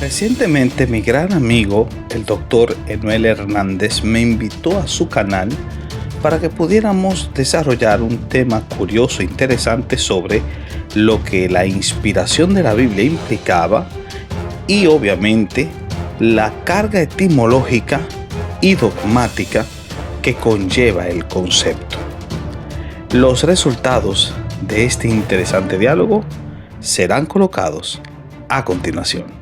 Recientemente mi gran amigo, el doctor Enuel Hernández, me invitó a su canal para que pudiéramos desarrollar un tema curioso e interesante sobre lo que la inspiración de la Biblia implicaba y obviamente la carga etimológica y dogmática que conlleva el concepto. Los resultados de este interesante diálogo serán colocados a continuación.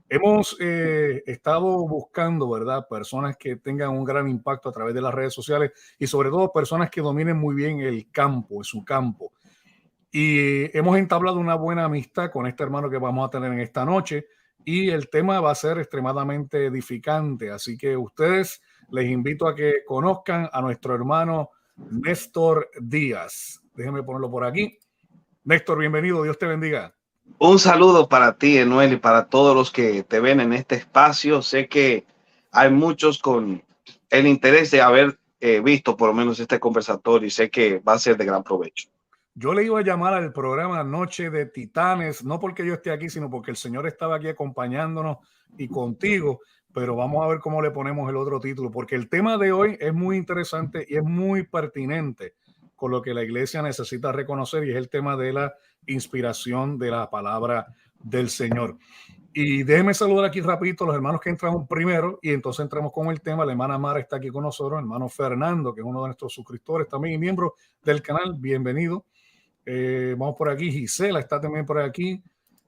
Hemos estado buscando, ¿verdad?, personas que tengan un gran impacto a través de las redes sociales y sobre todo personas que dominen muy bien el campo, su campo. Y hemos entablado una buena amistad con este hermano que vamos a tener en esta noche y el tema va a ser extremadamente edificante. Así que ustedes les invito a que conozcan a nuestro hermano Néstor Díaz. Déjenme ponerlo por aquí. Néstor, bienvenido. Dios te bendiga. Un saludo para ti, Enuel, y para todos los que te ven en este espacio. Sé que hay muchos con el interés de haber visto por lo menos este conversatorio y sé que va a ser de gran provecho. Yo le iba a llamar al programa Noche de Titanes, no porque yo esté aquí, sino porque el Señor estaba aquí acompañándonos y contigo, pero vamos a ver cómo le ponemos el otro título, porque el tema de hoy es muy interesante y es muy pertinente con lo que la iglesia necesita reconocer y es el tema de la inspiración de la palabra del Señor. Y déjeme saludar aquí rapidito a los hermanos que entramos primero y entonces entramos con el tema. La hermana Mara está aquí con nosotros, el hermano Fernando, que es uno de nuestros suscriptores también y miembro del canal, bienvenido. Vamos por aquí, Gisela está también por aquí.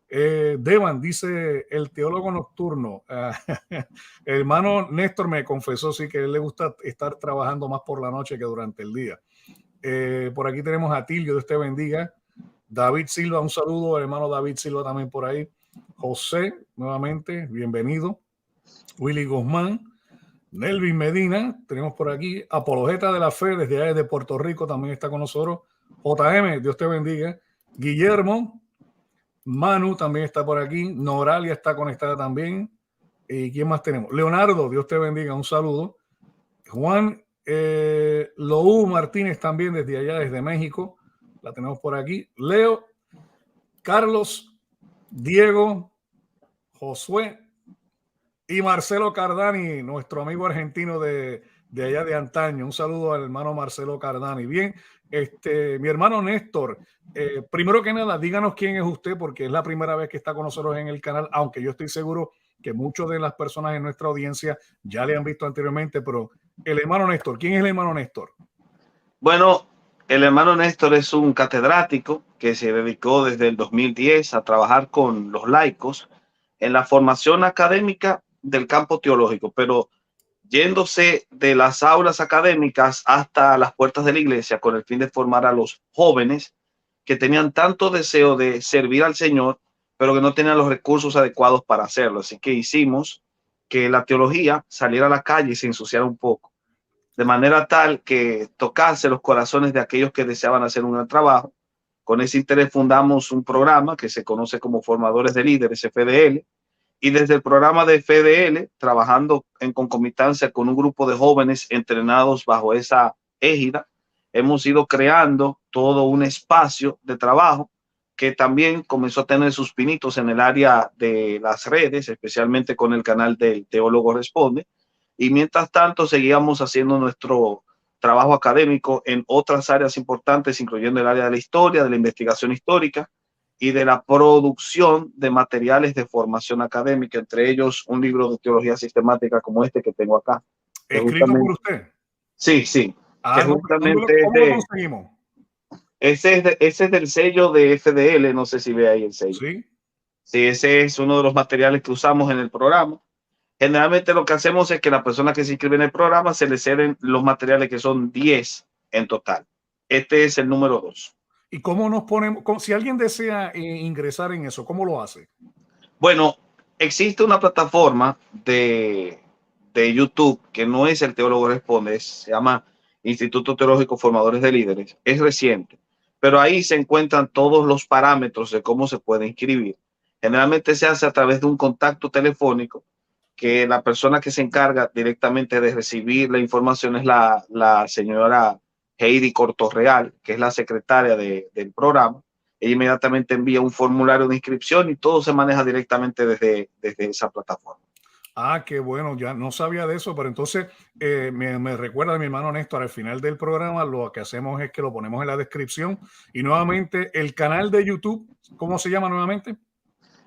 Devan dice el teólogo nocturno. El hermano Néstor me confesó sí que a él le gusta estar trabajando más por la noche que durante el día. Por aquí tenemos a Tilio, Dios te bendiga. David Silva, un saludo, el hermano David Silva también por ahí. José, nuevamente, bienvenido. Willy Guzmán, Nelvin Medina, tenemos por aquí. Apologeta de la Fe, desde allá de Puerto Rico, también está con nosotros. JM, Dios te bendiga. Guillermo, Manu también está por aquí. Noralia está conectada también. ¿Y quién más tenemos? Leonardo, Dios te bendiga, un saludo. Juan Loú Martínez también desde allá, desde México. La tenemos por aquí. Leo, Carlos, Diego, Josué y Marcelo Cardani, nuestro amigo argentino de allá de antaño. Un saludo al hermano Marcelo Cardani. Bien, mi hermano Néstor, primero que nada, díganos quién es usted, porque es la primera vez que está con nosotros en el canal, aunque yo estoy seguro que muchas de las personas en nuestra audiencia ya le han visto anteriormente, pero el hermano Néstor, ¿quién es el hermano Néstor? Bueno, el hermano Néstor es un catedrático que se dedicó desde el 2010 a trabajar con los laicos en la formación académica del campo teológico, pero yéndose de las aulas académicas hasta las puertas de la iglesia con el fin de formar a los jóvenes que tenían tanto deseo de servir al Señor, pero que no tenían los recursos adecuados para hacerlo. Así que hicimos que la teología saliera a la calle y se ensuciara un poco, de manera tal que tocase los corazones de aquellos que deseaban hacer un gran trabajo. Con ese interés fundamos un programa que se conoce como Formadores de Líderes, FDL, y desde el programa de FDL, trabajando en concomitancia con un grupo de jóvenes entrenados bajo esa égida, hemos ido creando todo un espacio de trabajo que también comenzó a tener sus pinitos en el área de las redes, especialmente con el canal del Teólogo Responde. Y mientras tanto, seguíamos haciendo nuestro trabajo académico en otras áreas importantes, incluyendo el área de la historia, de la investigación histórica y de la producción de materiales de formación académica, entre ellos un libro de teología sistemática como este que tengo acá. ¿Escrito por usted? Sí, sí. Ah, Que no, justamente ¿cómo lo conseguimos? Ese es del sello de FDL, no sé si ve ahí el sello. Sí. Sí, ese es uno de los materiales que usamos en el programa. Generalmente lo que hacemos es que la persona que se inscribe en el programa se le ceden los materiales, que son 10 en total. Este es el número 2. ¿Y cómo nos ponemos? Si alguien desea ingresar en eso, ¿cómo lo hace? Bueno, existe una plataforma de YouTube que no es el Teólogo Responde, se llama Instituto Teológico Formadores de Líderes. Es reciente, pero ahí se encuentran todos los parámetros de cómo se puede inscribir. Generalmente se hace a través de un contacto telefónico que la persona que se encarga directamente de recibir la información es la señora Heidi Cortorreal, que es la secretaria del programa. Ella inmediatamente envía un formulario de inscripción y todo se maneja directamente desde esa plataforma. Ah, qué bueno, ya no sabía de eso, pero entonces me recuerda a mi hermano Néstor, al final del programa lo que hacemos es que lo ponemos en la descripción y nuevamente el canal de YouTube, ¿cómo se llama nuevamente?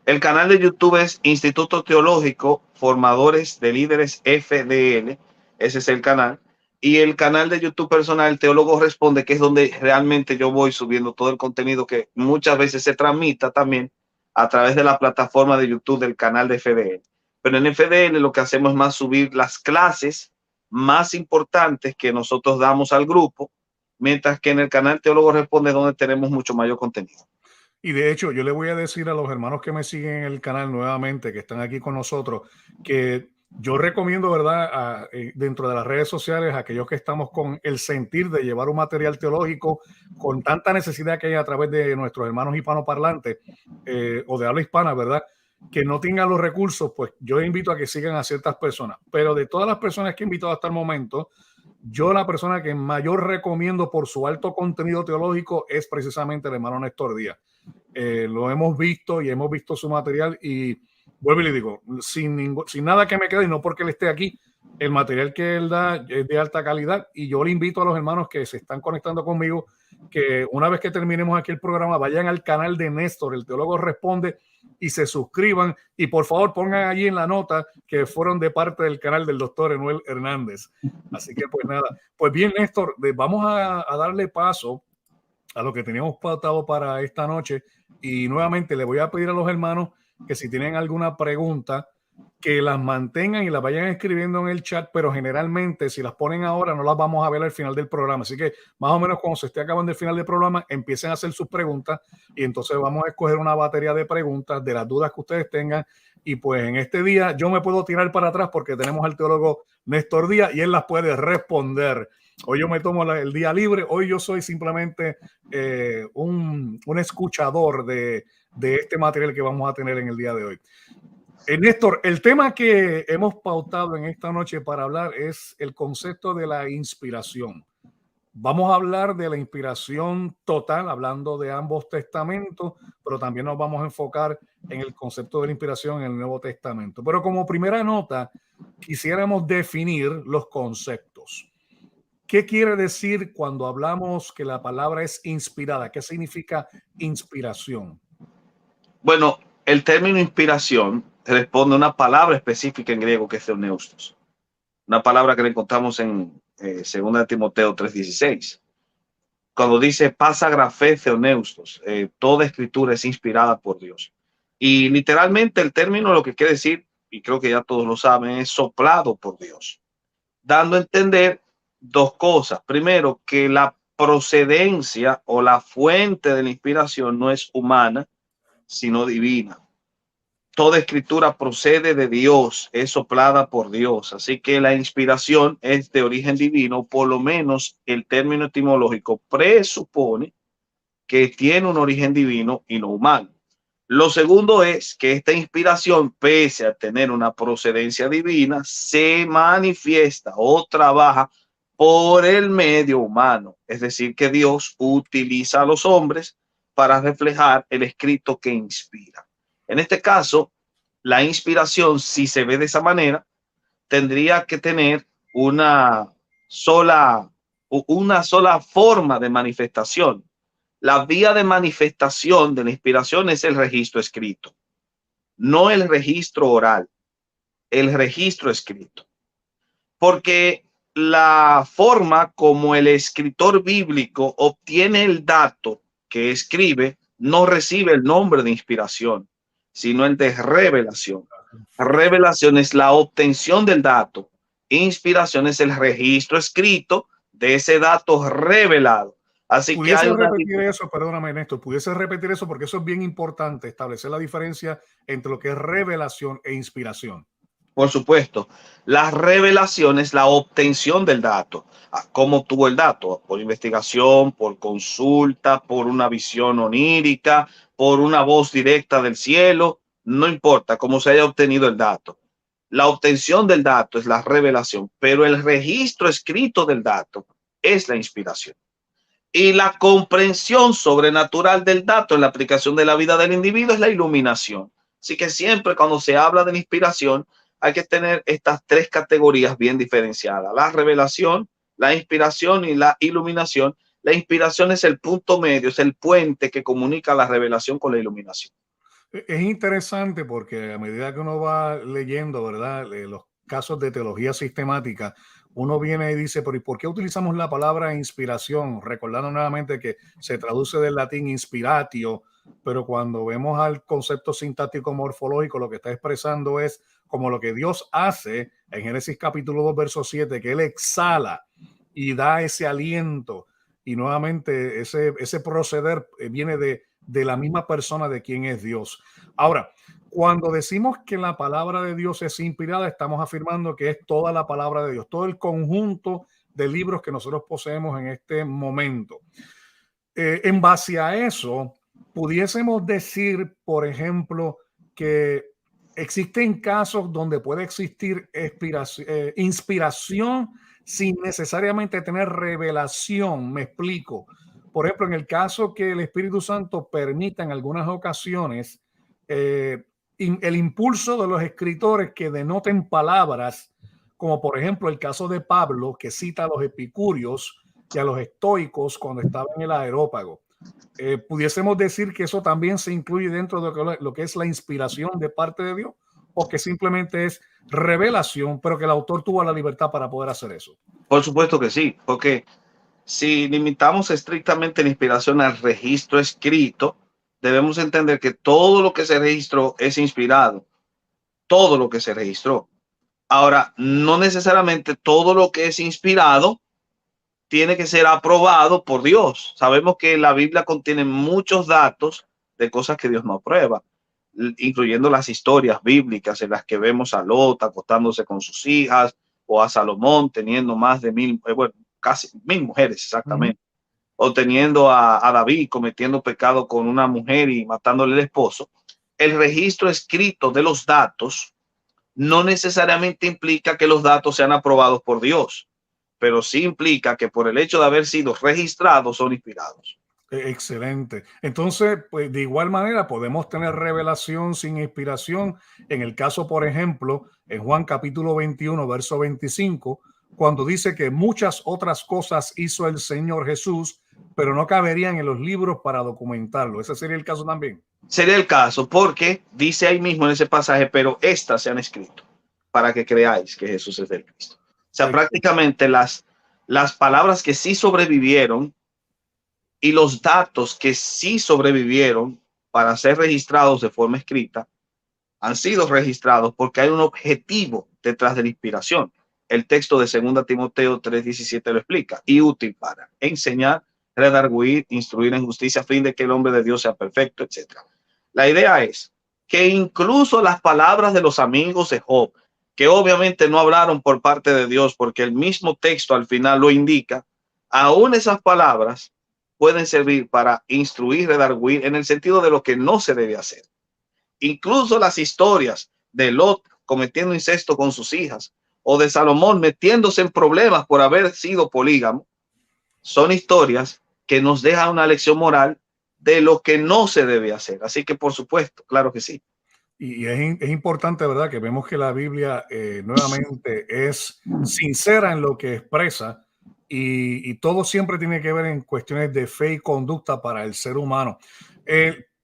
El canal de YouTube es Instituto Teológico Formadores de Líderes FDL, ese es el canal. Y el canal de YouTube personal, Teólogo Responde, que es donde realmente yo voy subiendo todo el contenido que muchas veces se transmita también a través de la plataforma de YouTube del canal de FDL. Pero en FDL lo que hacemos es más subir las clases más importantes que nosotros damos al grupo, mientras que en el canal Teólogo Responde es donde tenemos mucho mayor contenido. Y de hecho, yo le voy a decir a los hermanos que me siguen en el canal nuevamente, que están aquí con nosotros, que yo recomiendo, ¿verdad? Dentro de las redes sociales, aquellos que estamos con el sentir de llevar un material teológico con tanta necesidad que hay a través de nuestros hermanos hispanoparlantes o de habla hispana, ¿verdad? Que no tengan los recursos, pues yo invito a que sigan a ciertas personas. Pero de todas las personas que he invitado hasta el momento, yo la persona que mayor recomiendo por su alto contenido teológico es precisamente el hermano Néstor Díaz. Lo hemos visto y hemos visto su material y vuelvo y le digo, sin nada que me quede y no porque él esté aquí, el material que él da es de alta calidad y yo le invito a los hermanos que se están conectando conmigo que una vez que terminemos aquí el programa vayan al canal de Néstor, el Teólogo Responde, y se suscriban y por favor pongan allí en la nota que fueron de parte del canal del doctor Enuel Hernández. Así que pues nada, pues bien Néstor, vamos a darle paso a lo que teníamos pautado para esta noche y nuevamente le voy a pedir a los hermanos que si tienen alguna pregunta que las mantengan y las vayan escribiendo en el chat, pero generalmente si las ponen ahora no las vamos a ver al final del programa, así que más o menos cuando se esté acabando el final del programa empiecen a hacer sus preguntas y entonces vamos a escoger una batería de preguntas de las dudas que ustedes tengan y pues en este día yo me puedo tirar para atrás porque tenemos al teólogo Néstor Díaz y él las puede responder. Hoy yo me tomo el día libre, hoy yo soy simplemente un escuchador de este material que vamos a tener en el día de hoy. Néstor, el tema que hemos pautado en esta noche para hablar es el concepto de la inspiración. Vamos a hablar de la inspiración total, hablando de ambos testamentos, pero también nos vamos a enfocar en el concepto de la inspiración en el Nuevo Testamento. Pero como primera nota, quisiéramos definir los conceptos. ¿Qué quiere decir cuando hablamos que la palabra es inspirada? ¿Qué significa inspiración? Bueno, el término inspiración responde a una palabra específica en griego que es theoneustos, una palabra que la encontramos en 2 Timoteo 3:16, cuando dice pasa grafé theoneustos, toda escritura es inspirada por Dios. Y literalmente el término lo que quiere decir, y creo que ya todos lo saben, es soplado por Dios, dando a entender dos cosas. Primero, que la procedencia o la fuente de la inspiración no es humana, sino divina. Toda escritura procede de Dios, es soplada por Dios. Así que la inspiración es de origen divino, por lo menos el término etimológico presupone que tiene un origen divino y no humano. Lo segundo es que esta inspiración, pese a tener una procedencia divina, se manifiesta o trabaja por el medio humano. Es decir, que Dios utiliza a los hombres para reflejar el escrito que inspira. En este caso, la inspiración, si se ve de esa manera, tendría que tener una sola forma de manifestación. La vía de manifestación de la inspiración es el registro escrito, no el registro oral, el registro escrito. Porque la forma como el escritor bíblico obtiene el dato que escribe no recibe el nombre de inspiración, sino el de revelación. Revelación es la obtención del dato. Inspiración es el registro escrito de ese dato revelado. Así que hay repetir eso, perdóname Néstor, pudiese repetir eso porque eso es bien importante, establecer la diferencia entre lo que es revelación e inspiración. Por supuesto, la revelación es la obtención del dato. ¿Cómo obtuvo el dato? Por investigación, por consulta, por una visión onírica, por una voz directa del cielo. No importa cómo se haya obtenido el dato. La obtención del dato es la revelación, pero el registro escrito del dato es la inspiración. Y la comprensión sobrenatural del dato en la aplicación de la vida del individuo es la iluminación. Así que siempre cuando se habla de la inspiración, hay que tener estas tres categorías bien diferenciadas: la revelación, la inspiración y la iluminación. La inspiración es el punto medio, es el puente que comunica la revelación con la iluminación. Es interesante porque a medida que uno va leyendo, ¿verdad? Los casos de teología sistemática, uno viene y dice, pero ¿y por qué utilizamos la palabra inspiración? Recordando nuevamente que se traduce del latín inspiratio, pero cuando vemos al concepto sintáctico morfológico, lo que está expresando es como lo que Dios hace en Génesis capítulo 2, verso 7, que Él exhala y da ese aliento. Y nuevamente ese proceder viene de la misma persona de quien es Dios. Ahora, cuando decimos que la palabra de Dios es inspirada, estamos afirmando que es toda la palabra de Dios, todo el conjunto de libros que nosotros poseemos en este momento. En base a eso, pudiésemos decir, por ejemplo, que existen casos donde puede existir inspiración sin necesariamente tener revelación. Me explico. Por ejemplo, en el caso que el Espíritu Santo permita en algunas ocasiones el impulso de los escritores que denoten palabras, como por ejemplo el caso de Pablo, que cita a los epicúreos y a los estoicos cuando estaba en el Areópago. Pudiésemos decir que eso también se incluye dentro de lo que es la inspiración de parte de Dios, o que simplemente es revelación, pero que el autor tuvo la libertad para poder hacer eso. Por supuesto que sí, porque si limitamos estrictamente la inspiración al registro escrito, debemos entender que todo lo que se registró es inspirado, todo lo que se registró. Ahora, no necesariamente todo lo que es inspirado tiene que ser aprobado por Dios. Sabemos que la Biblia contiene muchos datos de cosas que Dios no aprueba, incluyendo las historias bíblicas en las que vemos a Lot acostándose con sus hijas, o a Salomón teniendo más de 1000, bueno, casi 1000 mujeres exactamente, o teniendo a David cometiendo pecado con una mujer y matándole el esposo. El registro escrito de los datos no necesariamente implica que los datos sean aprobados por Dios, pero sí implica que por el hecho de haber sido registrados son inspirados. Excelente. Entonces, pues de igual manera podemos tener revelación sin inspiración. En el caso, por ejemplo, en Juan capítulo 21, verso 25, cuando dice que muchas otras cosas hizo el Señor Jesús, pero no caberían en los libros para documentarlo. ¿Ese sería el caso también? Sería el caso, porque dice ahí mismo en ese pasaje, pero estas se han escrito para que creáis que Jesús es del Cristo. O sea, prácticamente las palabras que sí sobrevivieron y los datos que sí sobrevivieron para ser registrados de forma escrita han sido registrados porque hay un objetivo detrás de la inspiración. El texto de 2 Timoteo 3:17 lo explica: y útil para enseñar, redarguir, instruir en justicia, a fin de que el hombre de Dios sea perfecto, etc. La idea es que incluso las palabras de los amigos de Job, que obviamente no hablaron por parte de Dios, porque el mismo texto al final lo indica, aún esas palabras pueden servir para instruir, redarguir, en el sentido de lo que no se debe hacer. Incluso las historias de Lot cometiendo incesto con sus hijas, o de Salomón metiéndose en problemas por haber sido polígamo, son historias que nos dejan una lección moral de lo que no se debe hacer. Así que, por supuesto, claro que sí. Y es importante, ¿verdad?, que vemos que la Biblia nuevamente es sincera en lo que expresa, y todo siempre tiene que ver en cuestiones de fe y conducta para el ser humano.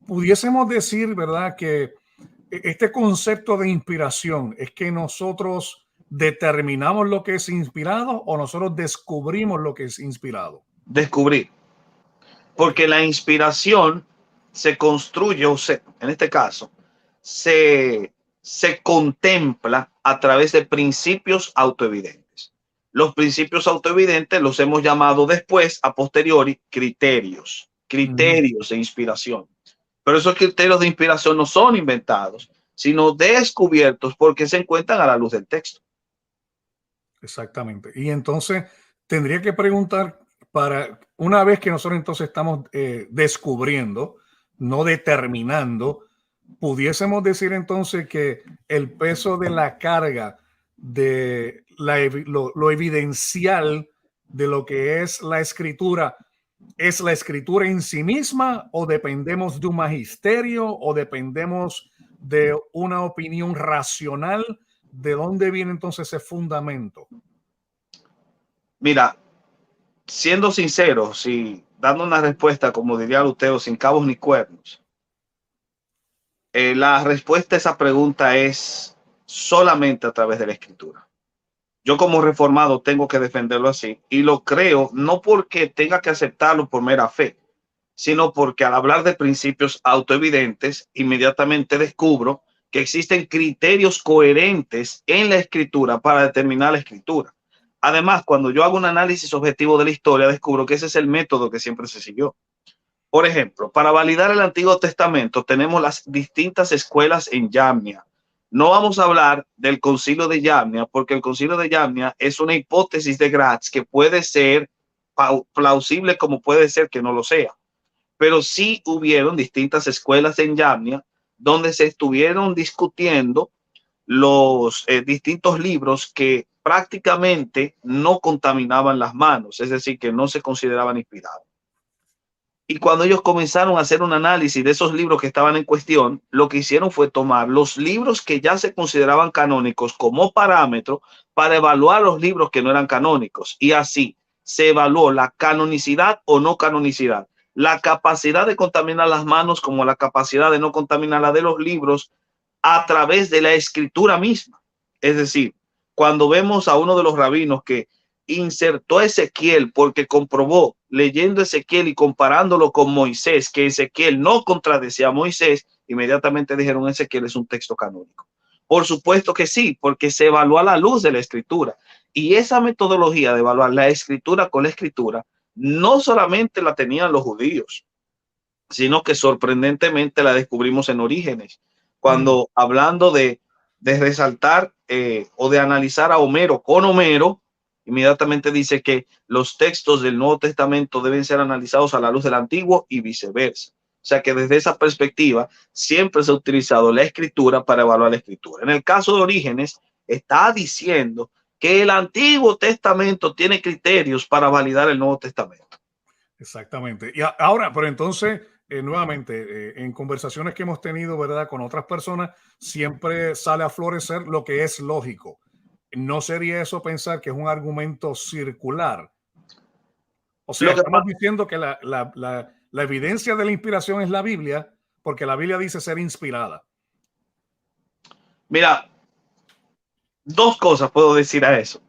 Pudiésemos decir, ¿verdad?, que este concepto de inspiración es que nosotros determinamos lo que es inspirado, o nosotros descubrimos lo que es inspirado. Descubrir. Porque la inspiración se construye, o sea, en este caso, se contempla a través de principios autoevidentes. Los principios autoevidentes los hemos llamado después, a posteriori, criterios de inspiración. Pero esos criterios de inspiración no son inventados, sino descubiertos porque se encuentran a la luz del texto. Exactamente. Y entonces tendría que preguntar, para una vez que nosotros entonces estamos descubriendo, no determinando, pudiésemos decir entonces que el peso de la carga de lo evidencial de lo que es la escritura en sí misma, o dependemos de un magisterio, o dependemos de una opinión racional. ¿De dónde viene entonces ese fundamento? Mira, siendo sincero, si dando una respuesta, como diría Lutero, sin cabos ni cuernos, la respuesta a esa pregunta es solamente a través de la escritura. Yo como reformado tengo que defenderlo así y lo creo no porque tenga que aceptarlo por mera fe, sino porque al hablar de principios autoevidentes, inmediatamente descubro que existen criterios coherentes en la escritura para determinar la escritura. Además, cuando yo hago un análisis objetivo de la historia, descubro que ese es el método que siempre se siguió. Por ejemplo, para validar el Antiguo Testamento tenemos las distintas escuelas en Yamnia. No vamos a hablar del Concilio de Yamnia, porque el Concilio de Yamnia es una hipótesis de Gratz que puede ser plausible como puede ser que no lo sea. Pero sí hubieron distintas escuelas en Yamnia donde se estuvieron discutiendo los distintos libros que prácticamente no contaminaban las manos, es decir, que no se consideraban inspirados. Y cuando ellos comenzaron a hacer un análisis de esos libros que estaban en cuestión, lo que hicieron fue tomar los libros que ya se consideraban canónicos como parámetro para evaluar los libros que no eran canónicos. Y así se evaluó la canonicidad o no canonicidad, la capacidad de contaminar las manos como la capacidad de no contaminar la de los libros a través de la escritura misma. Es decir, cuando vemos a uno de los rabinos que insertó a Ezequiel porque comprobó, leyendo Ezequiel y comparándolo con Moisés, que Ezequiel no contradecía a Moisés, inmediatamente dijeron: Ezequiel es un texto canónico. Por supuesto que sí, porque se evaluó a la luz de la escritura. Y esa metodología de evaluar la escritura con la escritura no solamente la tenían los judíos, sino que sorprendentemente la descubrimos en Orígenes. Cuando hablando de resaltar o de analizar a Homero con Homero, inmediatamente dice que los textos del Nuevo Testamento deben ser analizados a la luz del Antiguo y viceversa. O sea que desde esa perspectiva siempre se ha utilizado la escritura para evaluar la escritura. En el caso de Orígenes, está diciendo que el Antiguo Testamento tiene criterios para validar el Nuevo Testamento. Exactamente. Y ahora, pero entonces, nuevamente, en conversaciones que hemos tenido, ¿verdad?, con otras personas, siempre sale a florecer lo que es lógico. ¿No sería eso pensar que es un argumento circular? O sea, estamos diciendo que la evidencia de la inspiración es la Biblia, porque la Biblia dice ser inspirada. Mira, dos cosas puedo decir a eso.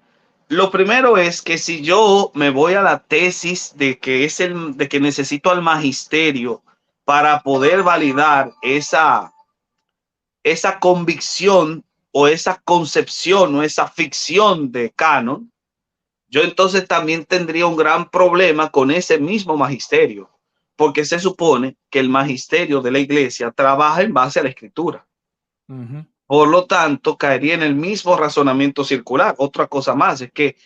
Lo primero es que si yo me voy a la tesis de que de que necesito al magisterio para poder validar esa convicción o esa concepción o esa ficción de canon, yo entonces también tendría un gran problema con ese mismo magisterio, porque se supone que el magisterio de la iglesia trabaja en base a la escritura. Por lo tanto, caería en el mismo razonamiento circular. Otra cosa más es que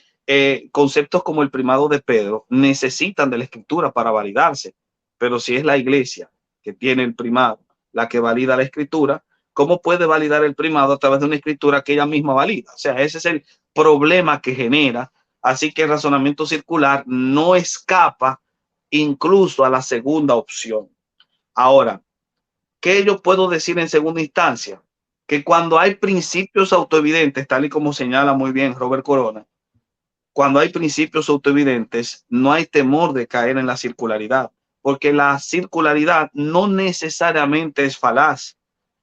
conceptos como el primado de Pedro necesitan de la escritura para validarse. Pero si es la iglesia que tiene el primado, la que valida la escritura, ¿cómo puede validar el primado a través de una escritura que ella misma valida? O sea, ese es el problema que genera. Así que el razonamiento circular no escapa incluso a la segunda opción. Ahora, ¿qué yo puedo decir en segunda instancia? Que cuando hay principios autoevidentes, tal y como señala muy bien Robert Corona, cuando hay principios autoevidentes, no hay temor de caer en la circularidad, porque la circularidad no necesariamente es falaz.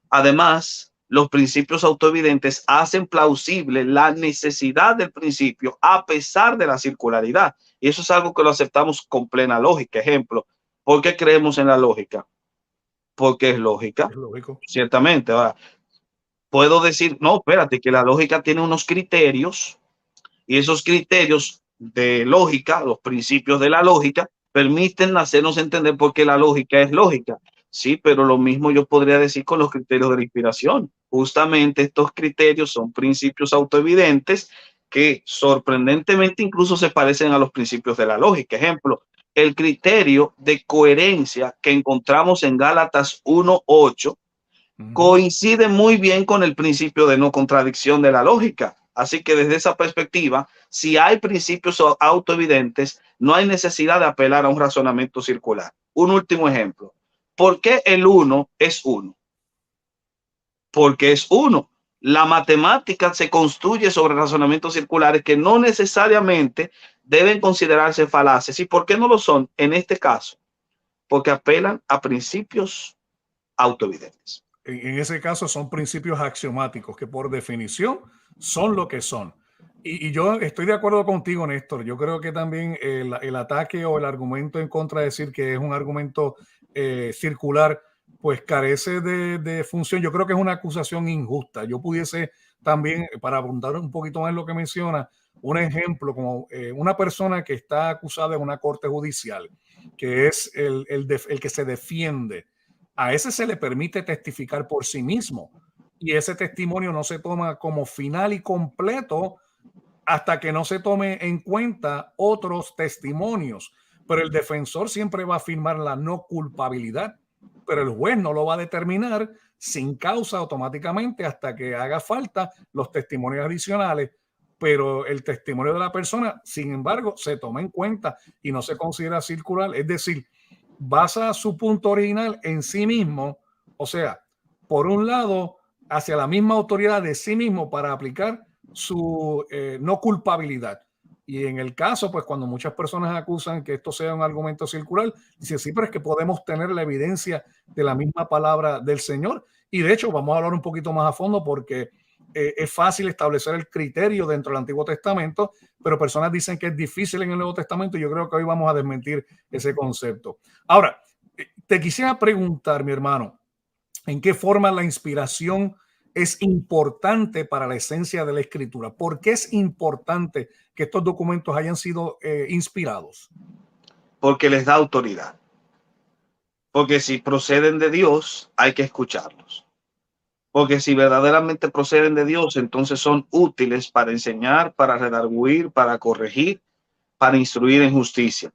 Además, los principios autoevidentes hacen plausible la necesidad del principio a pesar de la circularidad. Y eso es algo que lo aceptamos con plena lógica. Ejemplo, ¿por qué creemos en la lógica? Porque es lógica. Es lógico. Ciertamente. Ahora, puedo decir, no, espérate, que la lógica tiene unos criterios y esos criterios de lógica, los principios de la lógica, permiten hacernos entender por qué la lógica es lógica. Sí, pero lo mismo yo podría decir con los criterios de la inspiración. justamente estos criterios son principios autoevidentes que sorprendentemente incluso se parecen a los principios de la lógica. Ejemplo, el criterio de coherencia que encontramos en Gálatas 1:8 coincide muy bien con el principio de no contradicción de la lógica. Así que desde esa perspectiva, si hay principios autoevidentes, no hay necesidad de apelar a un razonamiento circular. Un último ejemplo. ¿Por qué el 1 es 1? Porque es 1. La matemática se construye sobre razonamientos circulares que no necesariamente deben considerarse falaces. ¿Y por qué no lo son en este caso? Porque apelan a principios autoevidentes. En ese caso son principios axiomáticos que por definición son lo que son. Y yo estoy de acuerdo contigo, Néstor. Yo creo que también el ataque o el argumento en contra de decir que es un argumento circular, pues carece de función. Yo creo que es una acusación injusta. Yo pudiese también, para abundar un poquito más en lo que menciona, un ejemplo como una persona que está acusada en una corte judicial, que es el que se defiende. A ese se le permite testificar por sí mismo y ese testimonio no se toma como final y completo hasta que no se tome en cuenta otros testimonios. Pero el defensor siempre va a afirmar la no culpabilidad, pero el juez no lo va a determinar sin causa automáticamente hasta que haga falta los testimonios adicionales. Pero el testimonio de la persona, sin embargo, se toma en cuenta y no se considera circular. Es decir, basa su punto original en sí mismo, o sea, por un lado, hacia la misma autoridad de sí mismo para aplicar su no culpabilidad. Y en el caso, pues cuando muchas personas acusan que esto sea un argumento circular, dice, sí, pero es que podemos tener la evidencia de la misma palabra del Señor. Y de hecho, vamos a hablar un poquito más a fondo porque es fácil establecer el criterio dentro del Antiguo Testamento, pero personas dicen que es difícil en el Nuevo Testamento y yo creo que hoy vamos a desmentir ese concepto. Ahora, te quisiera preguntar, mi hermano, ¿en qué forma la inspiración es importante para la esencia de la Escritura? ¿Por qué es importante que estos documentos hayan sido inspirados? Porque les da autoridad. Porque si proceden de Dios, hay que escucharlos. Porque si verdaderamente proceden de Dios, entonces son útiles para enseñar, para redarguir, para corregir, para instruir en justicia.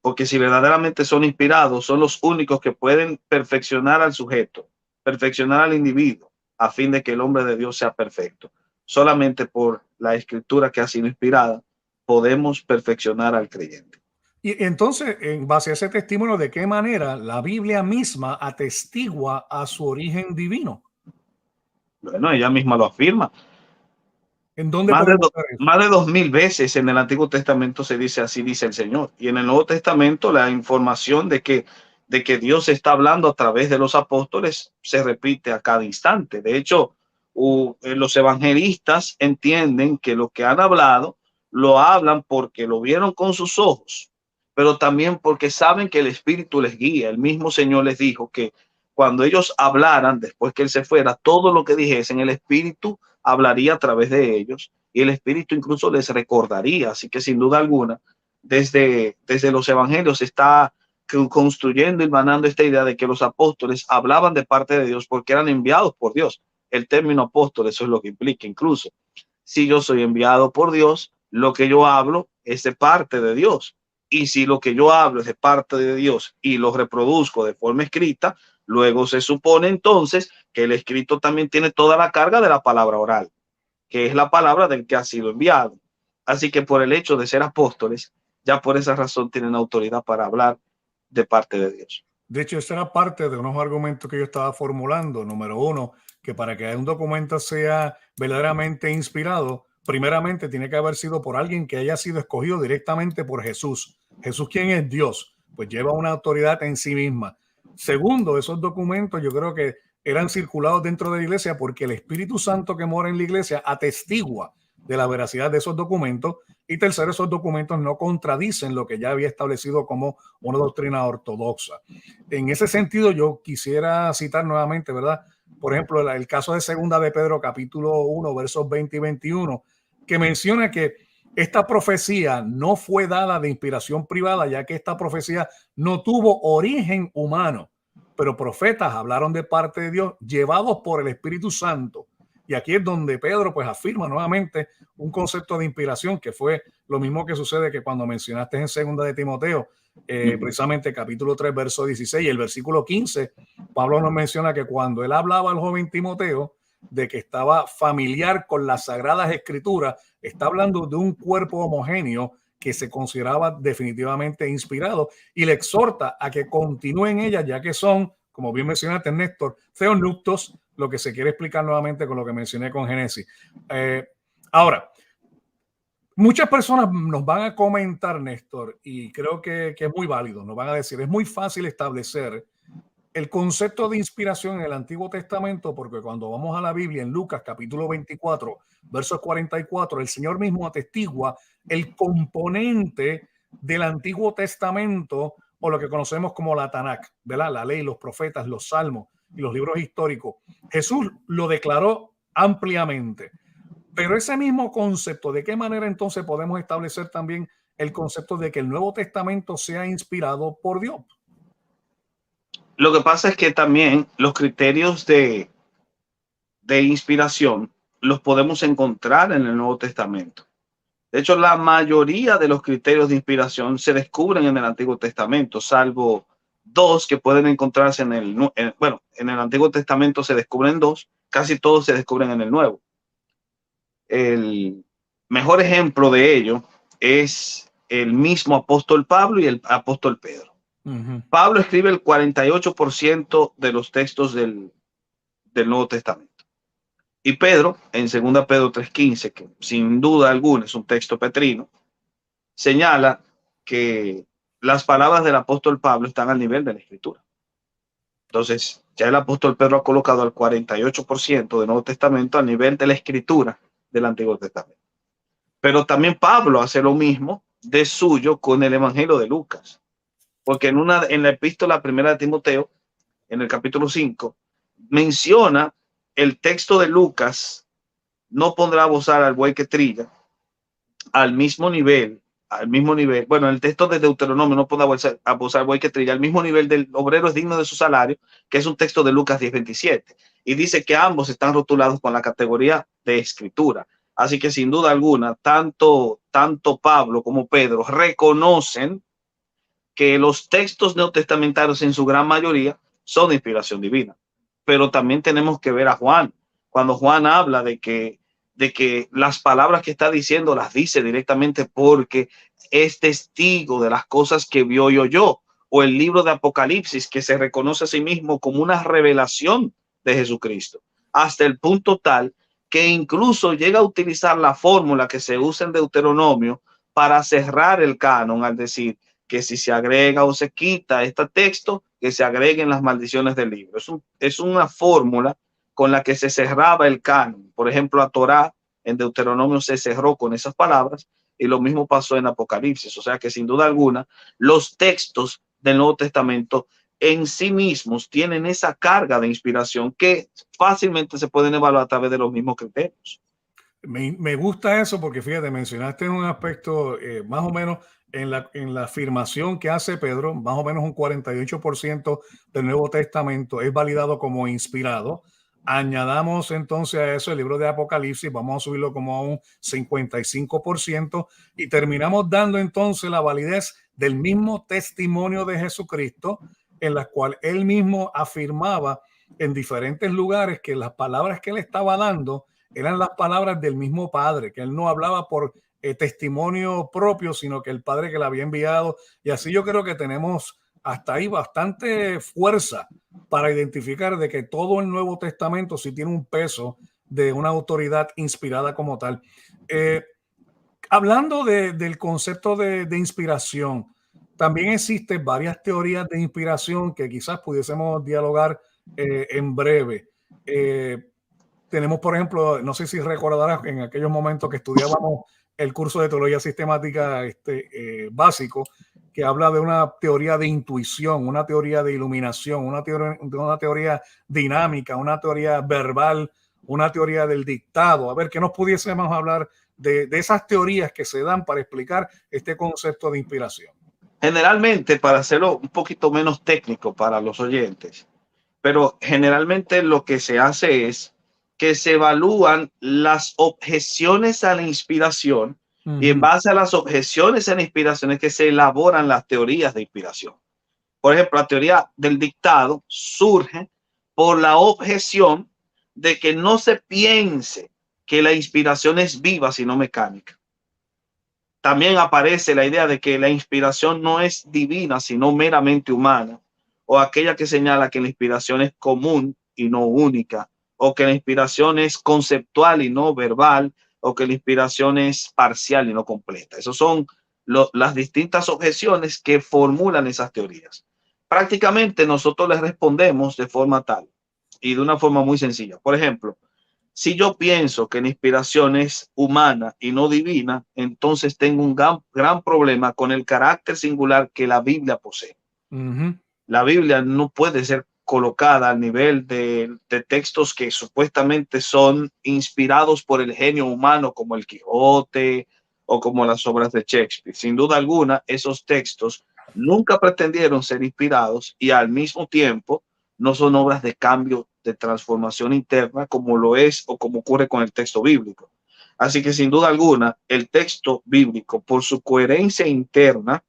Porque si verdaderamente son inspirados, son los únicos que pueden perfeccionar al sujeto, perfeccionar al individuo, a fin de que el hombre de Dios sea perfecto. Solamente por la escritura que ha sido inspirada, podemos perfeccionar al creyente. Y entonces, en base a ese testimonio, ¿de qué manera la Biblia misma atestigua a su origen divino? Bueno, ella misma lo afirma. ¿En dónde podemos ver eso? Más de 2000 veces en el Antiguo Testamento se dice así dice el Señor. Y en el Nuevo Testamento la información de que Dios está hablando a través de los apóstoles se repite a cada instante. De hecho, los evangelistas entienden que lo que han hablado lo hablan porque lo vieron con sus ojos, pero también porque saben que el Espíritu les guía. El mismo Señor les dijo que cuando ellos hablaran, después que Él se fuera, todo lo que dijesen, el Espíritu hablaría a través de ellos y el Espíritu incluso les recordaría. Así que sin duda alguna, desde los evangelios se está construyendo y manando esta idea de que los apóstoles hablaban de parte de Dios porque eran enviados por Dios. El término apóstol, eso es lo que implica. Incluso si yo soy enviado por Dios, lo que yo hablo es de parte de Dios. Y si lo que yo hablo es de parte de Dios y lo reproduzco de forma escrita, luego se supone entonces que el escrito también tiene toda la carga de la palabra oral, que es la palabra del que ha sido enviado. Así que por el hecho de ser apóstoles, ya por esa razón tienen autoridad para hablar de parte de Dios. De hecho, esa era parte de unos argumentos que yo estaba formulando. Número uno, que para que un documento sea verdaderamente inspirado, primeramente tiene que haber sido por alguien que haya sido escogido directamente por Jesús. Jesús, ¿quién es Dios? Pues lleva una autoridad en sí misma. Segundo, esos documentos yo creo que eran circulados dentro de la iglesia porque el Espíritu Santo que mora en la iglesia atestigua de la veracidad de esos documentos. Y tercero, esos documentos no contradicen lo que ya había establecido como una doctrina ortodoxa. En ese sentido, yo quisiera citar nuevamente, ¿verdad? Por ejemplo, el caso de Segunda de Pedro, capítulo 1, versos 20 y 21, que menciona que esta profecía no fue dada de inspiración privada, ya que esta profecía no tuvo origen humano, pero profetas hablaron de parte de Dios, llevados por el Espíritu Santo. Y aquí es donde Pedro pues afirma nuevamente un concepto de inspiración, que fue lo mismo que sucede que cuando mencionaste en segunda de Timoteo, precisamente capítulo 3, verso 16 y el versículo 15, Pablo nos menciona que cuando él hablaba al joven Timoteo de que estaba familiar con las sagradas escrituras, está hablando de un cuerpo homogéneo que se consideraba definitivamente inspirado y le exhorta a que continúe en ellas, ya que son, como bien mencionaste, Néstor, theonuctos, lo que se quiere explicar nuevamente con lo que mencioné con Génesis. Ahora, muchas personas nos van a comentar, Néstor, y creo que es muy válido, nos van a decir, es muy fácil establecer el concepto de inspiración en el Antiguo Testamento, porque cuando vamos a la Biblia, en Lucas capítulo 24, versos 44, el Señor mismo atestigua el componente del Antiguo Testamento, o lo que conocemos como la Tanakh, ¿verdad? La ley, los profetas, los salmos y los libros históricos. Jesús lo declaró ampliamente. Pero ese mismo concepto, ¿de qué manera entonces podemos establecer también el concepto de que el Nuevo Testamento sea inspirado por Dios? Lo que pasa es que también los criterios de inspiración los podemos encontrar en el Nuevo Testamento. De hecho, la mayoría de los criterios de inspiración se descubren en el Antiguo Testamento, salvo dos que pueden encontrarse en en el Antiguo Testamento se descubren dos, casi todos se descubren en el Nuevo. El mejor ejemplo de ello es el mismo apóstol Pablo y el apóstol Pedro. Pablo escribe el 48% de los textos del Nuevo Testamento. Y Pedro, en 2 Pedro 3:15, que sin duda alguna es un texto petrino, señala que las palabras del apóstol Pablo están al nivel de la Escritura. Entonces, ya el apóstol Pedro ha colocado al 48% del Nuevo Testamento al nivel de la Escritura del Antiguo Testamento. Pero también Pablo hace lo mismo de suyo con el Evangelio de Lucas. Porque en la epístola primera de Timoteo, en el capítulo 5, menciona el texto de Lucas: no pondrá a bozar al buey que trilla, al mismo nivel, bueno, el texto de Deuteronomio: no pondrá a bozar al buey que trilla, al mismo nivel del obrero es digno de su salario, que es un texto de Lucas 10:27, y dice que ambos están rotulados con la categoría de escritura. Así que sin duda alguna, tanto Pablo como Pedro reconocen que los textos neotestamentarios en su gran mayoría son de inspiración divina. Pero también tenemos que ver a Juan. Cuando Juan habla de que las palabras que está diciendo las dice directamente porque es testigo de las cosas que vio y oyó. O el libro de Apocalipsis, que se reconoce a sí mismo como una revelación de Jesucristo, hasta el punto tal que incluso llega a utilizar la fórmula que se usa en Deuteronomio para cerrar el canon, al decir que si se agrega o se quita este texto, que se agreguen las maldiciones del libro. Es una fórmula con la que se cerraba el canon. Por ejemplo, la Torá en Deuteronomio se cerró con esas palabras, y lo mismo pasó en Apocalipsis. O sea que sin duda alguna, los textos del Nuevo Testamento en sí mismos tienen esa carga de inspiración que fácilmente se pueden evaluar a través de los mismos criterios. Me gusta eso porque, fíjate, mencionaste un aspecto más o menos en la afirmación que hace Pedro, más o menos un 48% del Nuevo Testamento es validado como inspirado. Añadamos entonces a eso el libro de Apocalipsis, vamos a subirlo como a un 55% y terminamos dando entonces la validez del mismo testimonio de Jesucristo, en la cual él mismo afirmaba en diferentes lugares que las palabras que él estaba dando eran las palabras del mismo Padre, que él no hablaba por testimonio propio, sino que el Padre que la había enviado. Y así yo creo que tenemos hasta ahí bastante fuerza para identificar de que todo el Nuevo Testamento sí tiene un peso de una autoridad inspirada como tal. Hablando del concepto de inspiración, también existen varias teorías de inspiración que quizás pudiésemos dialogar en breve. Tenemos, por ejemplo, no sé si recordarás en aquellos momentos que estudiábamos el curso de teología sistemática básico, que habla de una teoría de intuición, una teoría de iluminación, una teoría dinámica, una teoría verbal, una teoría del dictado. A ver, ¿qué nos pudiésemos hablar de esas teorías que se dan para explicar este concepto de inspiración? Generalmente, para hacerlo un poquito menos técnico para los oyentes, pero generalmente lo que se hace es que se evalúan las objeciones a la inspiración y en base a las objeciones a la inspiración es que se elaboran las teorías de inspiración. Por ejemplo, la teoría del dictado surge por la objeción de que no se piense que la inspiración es viva, sino mecánica. También aparece la idea de que la inspiración no es divina, sino meramente humana, o aquella que señala que la inspiración es común y no única, o que la inspiración es conceptual y no verbal, o que la inspiración es parcial y no completa. Esas son las distintas objeciones que formulan esas teorías. Prácticamente nosotros les respondemos de forma tal y de una forma muy sencilla. Por ejemplo, si yo pienso que la inspiración es humana y no divina, entonces tengo un gran problema con el carácter singular que la Biblia posee. La Biblia no puede ser colocada al nivel de textos que supuestamente son inspirados por el genio humano, como el Quijote o como las obras de Shakespeare. Sin duda alguna, esos textos nunca pretendieron ser inspirados y al mismo tiempo no son obras de cambio, de transformación interna, como lo es o como ocurre con el texto bíblico. Así que sin duda alguna, el texto bíblico, por su coherencia interna,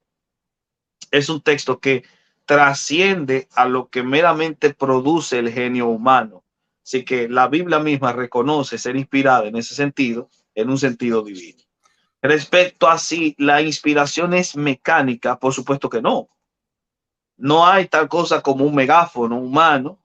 es un texto que trasciende a lo que meramente produce el genio humano. Así que la Biblia misma reconoce ser inspirada en ese sentido, en un sentido divino. Respecto a si la inspiración es mecánica, por supuesto que no. No hay tal cosa como un megáfono humano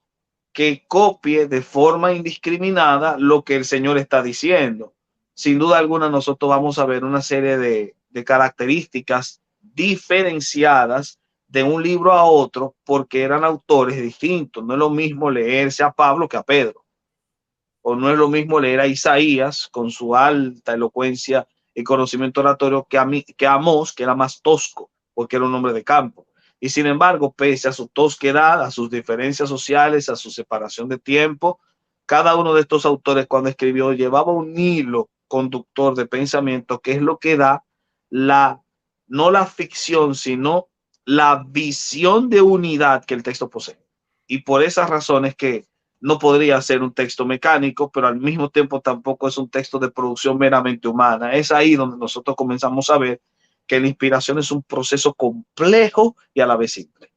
que copie de forma indiscriminada lo que el Señor está diciendo. Sin duda alguna, nosotros vamos a ver una serie de características diferenciadas de un libro a otro porque eran autores distintos. No es lo mismo leerse a Pablo que a Pedro. O no es lo mismo leer a Isaías con su alta elocuencia y conocimiento oratorio que a Amós, que era más tosco porque era un hombre de campo. Y sin embargo, pese a su tosquedad, a sus diferencias sociales, a su separación de tiempo, cada uno de estos autores cuando escribió llevaba un hilo conductor de pensamiento que es lo que da no la ficción, sino la visión de unidad que el texto posee. Y por esas razones que no podría ser un texto mecánico, pero al mismo tiempo tampoco es un texto de producción meramente humana. Es ahí donde nosotros comenzamos a ver que la inspiración es un proceso complejo y a la vez simple.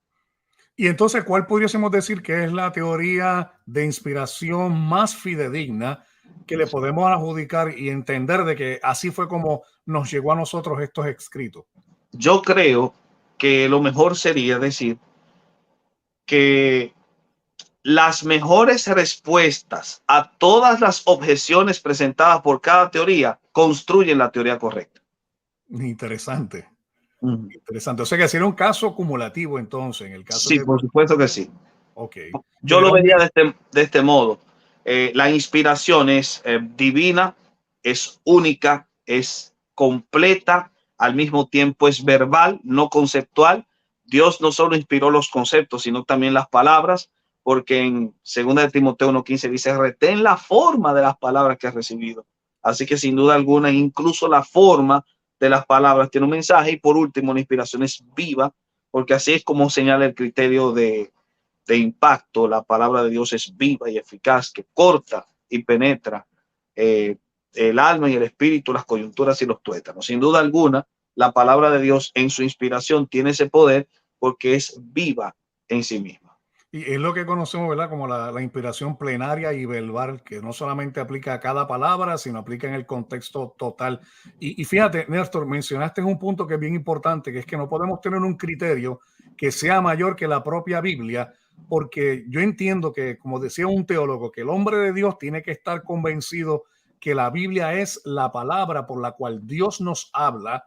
Y entonces, ¿cuál pudiésemos decir que es la teoría de inspiración más fidedigna que le podemos adjudicar y entender de que así fue como nos llegó a nosotros estos escritos? Yo creo que lo mejor sería decir que las mejores respuestas a todas las objeciones presentadas por cada teoría construyen la teoría correcta. Interesante. Interesante. O sea que sería un caso acumulativo entonces, en el caso Sí, que... por supuesto que sí. Ok. Yo lo vería de este modo. La inspiración es divina, es única, es completa, al mismo tiempo es verbal, no conceptual. Dios no solo inspiró los conceptos, sino también las palabras, porque en 2 de Timoteo 1:15 dice, retén la forma de las palabras que has recibido. Así que sin duda alguna, incluso la forma de las palabras tiene un mensaje. Y por último, la inspiración es viva, porque así es como señala el criterio de impacto. La palabra de Dios es viva y eficaz, que corta y penetra el alma y el espíritu, las coyunturas y los tuétanos. Sin duda alguna, la palabra de Dios en su inspiración tiene ese poder porque es viva en sí misma. Y es lo que conocemos, ¿verdad? Como la inspiración plenaria y verbal, que no solamente aplica a cada palabra, sino aplica en el contexto total. Y fíjate, Néstor, mencionaste un punto que es bien importante, que es que no podemos tener un criterio que sea mayor que la propia Biblia, porque yo entiendo que, como decía un teólogo, que el hombre de Dios tiene que estar convencido que la Biblia es la palabra por la cual Dios nos habla,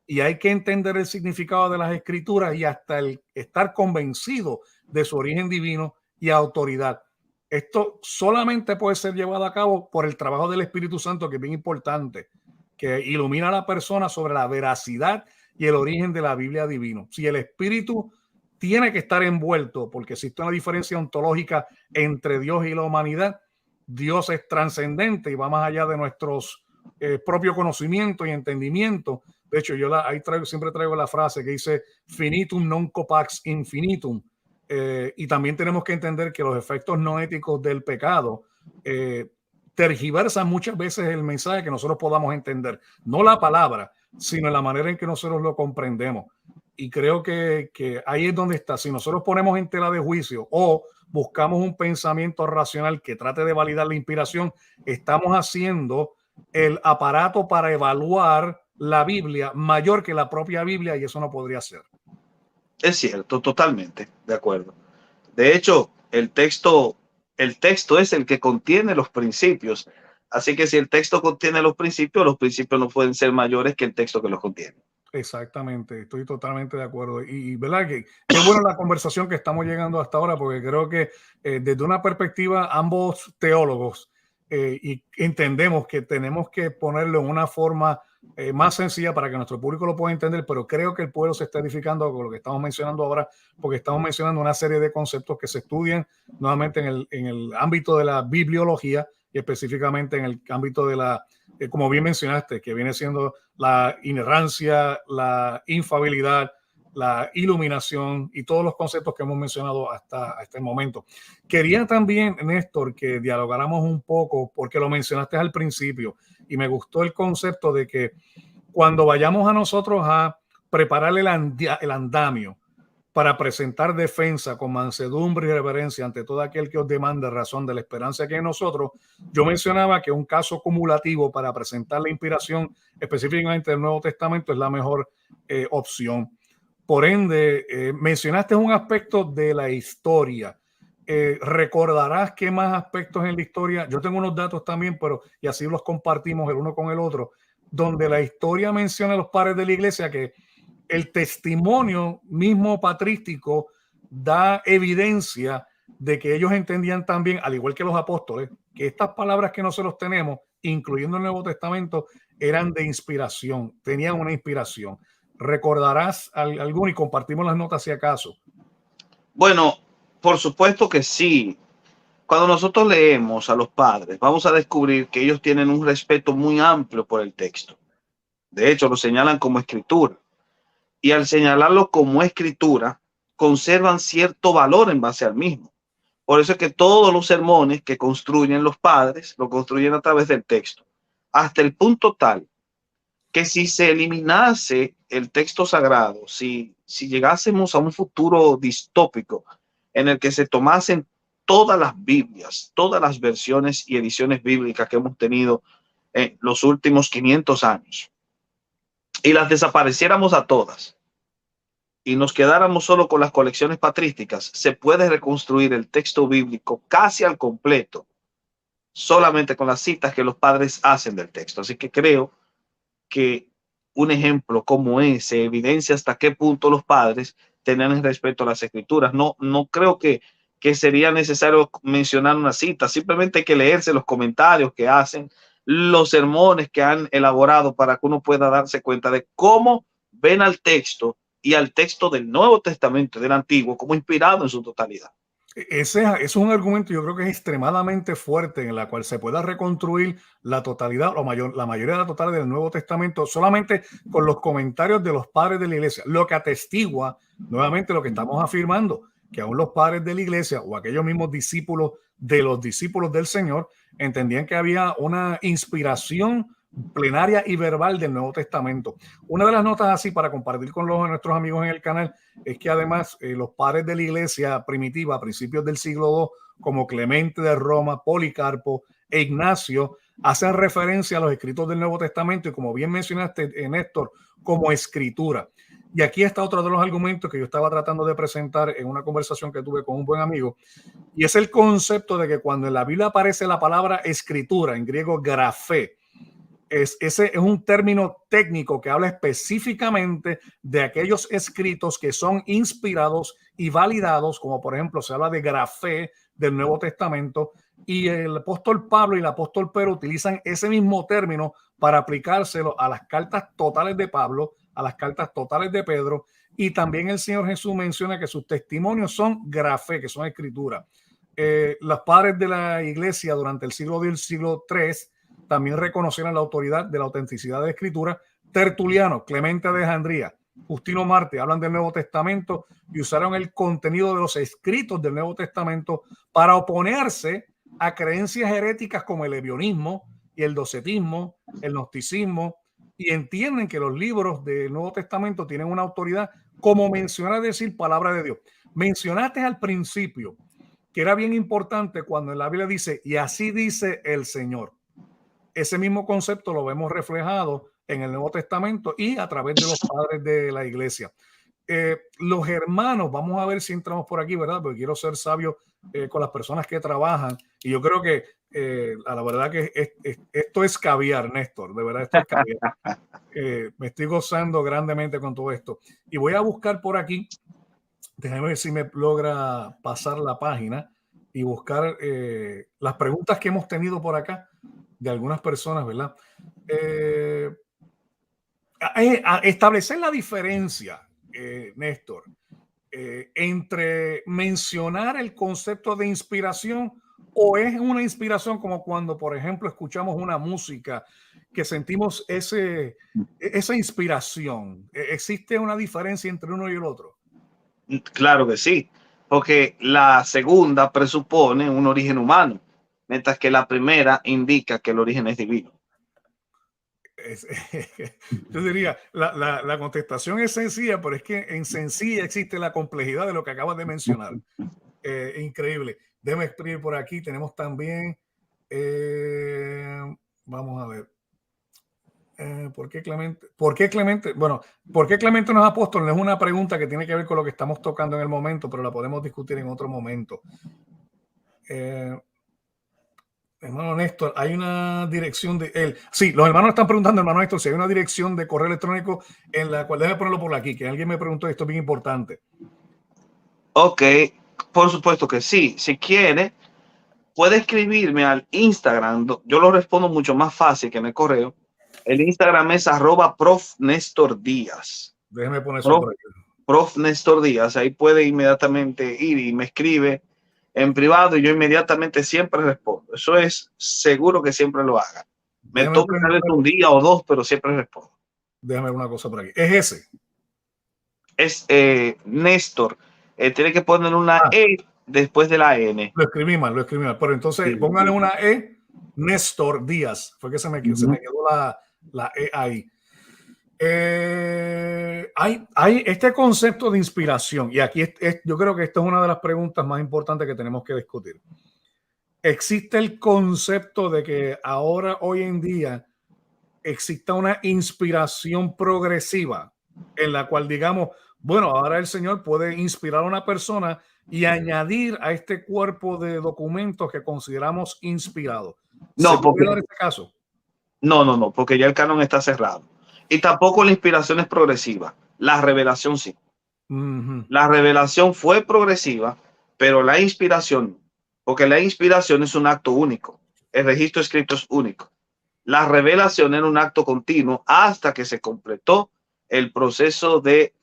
y hay que entender el significado de las escrituras y hasta el estar convencido de su origen divino y autoridad. Esto solamente puede ser llevado a cabo por el trabajo del Espíritu Santo, que es bien importante, que ilumina a la persona sobre la veracidad y el origen de la Biblia divino. Si el Espíritu tiene que estar envuelto, porque existe una diferencia ontológica entre Dios y la humanidad, Dios es trascendente y va más allá de nuestros propio conocimiento y entendimiento. De hecho, yo siempre traigo la frase que dice finitum non copax infinitum. Y también tenemos que entender que los efectos no éticos del pecado tergiversan muchas veces el mensaje que nosotros podamos entender. No la palabra, sino en la manera en que nosotros lo comprendemos. Y creo que ahí es donde está. Si nosotros ponemos en tela de juicio o buscamos un pensamiento racional que trate de validar la inspiración, estamos haciendo el aparato para evaluar la Biblia mayor que la propia Biblia, y eso no podría ser. Es cierto, totalmente de acuerdo. De hecho, el texto es el que contiene los principios. Así que si el texto contiene los principios no pueden ser mayores que el texto que los contiene. Exactamente, estoy totalmente de acuerdo. Y verdad que qué buena la conversación que estamos llegando hasta ahora, porque creo que desde una perspectiva, ambos teólogos y entendemos que tenemos que ponerlo en una forma más sencilla para que nuestro público lo pueda entender, pero creo que el pueblo se está edificando con lo que estamos mencionando ahora, porque estamos mencionando una serie de conceptos que se estudian nuevamente en el ámbito de la bibliología y específicamente en el ámbito de la, como bien mencionaste, que viene siendo la inerrancia, la infalibilidad, la iluminación y todos los conceptos que hemos mencionado hasta el momento. Quería también, Néstor, que dialogáramos un poco, porque lo mencionaste al principio, y me gustó el concepto de que cuando vayamos a nosotros a preparar el andamio para presentar defensa con mansedumbre y reverencia ante todo aquel que os demande razón de la esperanza que hay en nosotros, yo mencionaba que un caso cumulativo para presentar la inspiración específicamente del Nuevo Testamento es la mejor opción. Por ende, mencionaste un aspecto de la historia. Recordarás qué más aspectos en la historia. Yo tengo unos datos también, pero y así los compartimos el uno con el otro, donde la historia menciona a los padres de la iglesia que el testimonio mismo patrístico da evidencia de que ellos entendían también, al igual que los apóstoles, que estas palabras que nosotros tenemos, incluyendo el Nuevo Testamento, eran de inspiración, tenían una inspiración. ¿Recordarás alguno y compartimos las notas si acaso? Bueno, por supuesto que sí. Cuando nosotros leemos a los padres, vamos a descubrir que ellos tienen un respeto muy amplio por el texto. De hecho, lo señalan como escritura. Y al señalarlo como escritura, conservan cierto valor en base al mismo. Por eso es que todos los sermones que construyen los padres, lo construyen a través del texto. Hasta el punto tal que si se eliminase el texto sagrado, si llegásemos a un futuro distópico en el que se tomasen todas las Biblias, todas las versiones y ediciones bíblicas que hemos tenido en los últimos 500 años y las desapareciéramos a todas y nos quedáramos solo con las colecciones patrísticas, se puede reconstruir el texto bíblico casi al completo, solamente con las citas que los padres hacen del texto. Así que creo que un ejemplo como ese evidencia hasta qué punto los padres tenían respeto a las escrituras. No creo que sería necesario mencionar una cita, simplemente hay que leerse los comentarios que hacen, los sermones que han elaborado para que uno pueda darse cuenta de cómo ven al texto y al texto del Nuevo Testamento, del Antiguo, como inspirado en su totalidad. Ese es un argumento, yo creo que es extremadamente fuerte, en la cual se pueda reconstruir la totalidad, la mayoría de la totalidad del Nuevo Testamento, solamente con los comentarios de los padres de la iglesia, lo que atestigua nuevamente lo que estamos afirmando, que aún los padres de la iglesia o aquellos mismos discípulos de los discípulos del Señor entendían que había una inspiración plenaria y verbal del Nuevo Testamento. Una de las notas así para compartir con nuestros amigos en el canal es que además los padres de la iglesia primitiva a principios del siglo II, como Clemente de Roma, Policarpo e Ignacio, hacen referencia a los escritos del Nuevo Testamento y, como bien mencionaste, Néstor, como escritura. Y aquí está otro de los argumentos que yo estaba tratando de presentar en una conversación que tuve con un buen amigo, y es el concepto de que cuando en la Biblia aparece la palabra escritura, en griego grafé, ese es un término técnico que habla específicamente de aquellos escritos que son inspirados y validados, como por ejemplo se habla de grafé del Nuevo Testamento, y el apóstol Pablo y el apóstol Pedro utilizan ese mismo término para aplicárselo a las cartas totales de Pablo, a las cartas totales de Pedro, y también el Señor Jesús menciona que sus testimonios son grafé, que son escritura. Los padres de la iglesia durante el siglo II y el siglo III también reconocieron la autoridad de la autenticidad de la escritura. Tertuliano, Clemente de Alejandría, Justino Marte hablan del Nuevo Testamento y usaron el contenido de los escritos del Nuevo Testamento para oponerse a creencias heréticas como el ebionismo y el docetismo, el gnosticismo, y entienden que los libros del Nuevo Testamento tienen una autoridad, como menciona decir palabra de Dios. Mencionaste al principio que era bien importante cuando en la Biblia dice, y así dice el Señor. Ese mismo concepto lo vemos reflejado en el Nuevo Testamento y a través de los padres de la iglesia. Los hermanos, vamos a ver si entramos por aquí, ¿verdad? Porque quiero ser sabio con las personas que trabajan. Y yo creo que a la verdad que esto es caviar, Néstor. De verdad, esto es caviar. Me estoy gozando grandemente con todo esto. Y voy a buscar por aquí, déjame ver si me logra pasar la página y buscar las preguntas que hemos tenido por acá de algunas personas, ¿verdad? A establecer la diferencia, Néstor, entre mencionar el concepto de inspiración o es una inspiración como cuando, por ejemplo, escuchamos una música que sentimos esa inspiración. ¿Existe una diferencia entre uno y el otro? Claro que sí, porque la segunda presupone un origen humano, mientras que la primera indica que el origen es divino. Yo diría, la contestación es sencilla, pero es que en sencilla existe la complejidad de lo que acabas de mencionar. Increíble. Déjame escribir por aquí. Tenemos también, vamos a ver. ¿Por qué Clemente? Bueno, ¿por qué Clemente no es apóstol? No es una pregunta que tiene que ver con lo que estamos tocando en el momento, pero la podemos discutir en otro momento. Hermano Néstor, hay una dirección de él. Sí, los hermanos están preguntando, hermano Néstor, si hay una dirección de correo electrónico en la cual, déjame ponerlo por aquí, que alguien me preguntó, esto es bien importante. Ok, por supuesto que sí. Si quiere, puede escribirme al Instagram. Yo lo respondo mucho más fácil que en el correo. El Instagram es @prof Néstor Díaz. Déjeme poner eso por aquí. Prof Néstor Díaz. Ahí puede inmediatamente ir y me escribe en privado y yo inmediatamente siempre respondo. Eso es seguro que siempre lo haga. Me toca tal vez un día o dos, pero siempre respondo. Déjame ver una cosa por aquí. ¿Es ese? Es Néstor. Tiene que poner una E después de la N. Lo escribí mal. Pero entonces Sí. póngale una E, Néstor Díaz. Fue que se me quedó la E ahí. Hay este concepto de inspiración, y aquí yo creo que esto es una de las preguntas más importantes que tenemos que discutir. ¿Existe el concepto de que ahora, hoy en día, exista una inspiración progresiva en la cual digamos, bueno, ahora el Señor puede inspirar a una persona y añadir a este cuerpo de documentos que consideramos inspirados? ¿Se puede dar este caso? No, porque ya el canon está cerrado. Y tampoco la inspiración es progresiva. La revelación sí. La revelación fue progresiva, pero la inspiración, porque la inspiración es un acto único. El registro escrito es único. La revelación era un acto continuo hasta que se completó el proceso de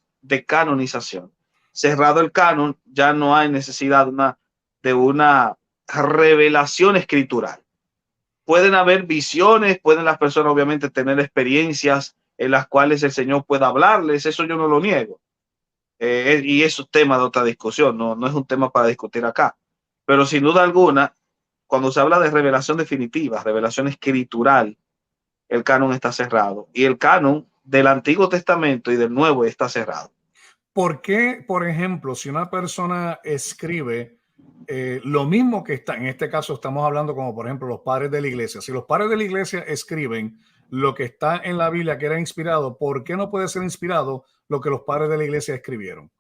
canonización. Cerrado el canon, ya no hay necesidad de una revelación escritural. Pueden haber visiones, pueden las personas obviamente tener experiencias en las cuales el Señor pueda hablarles, eso yo no lo niego. Y es un tema de otra discusión, no es un tema para discutir acá. Pero sin duda alguna, cuando se habla de revelación definitiva, revelación escritural, el canon está cerrado. Y el canon del Antiguo Testamento y del Nuevo está cerrado. ¿Por qué, por ejemplo, si una persona escribe lo mismo que está, en este caso estamos hablando como por ejemplo los padres de la iglesia, si los padres de la iglesia escriben lo que está en la Biblia que era inspirado, ¿por qué no puede ser inspirado lo que los padres de la iglesia escribieron?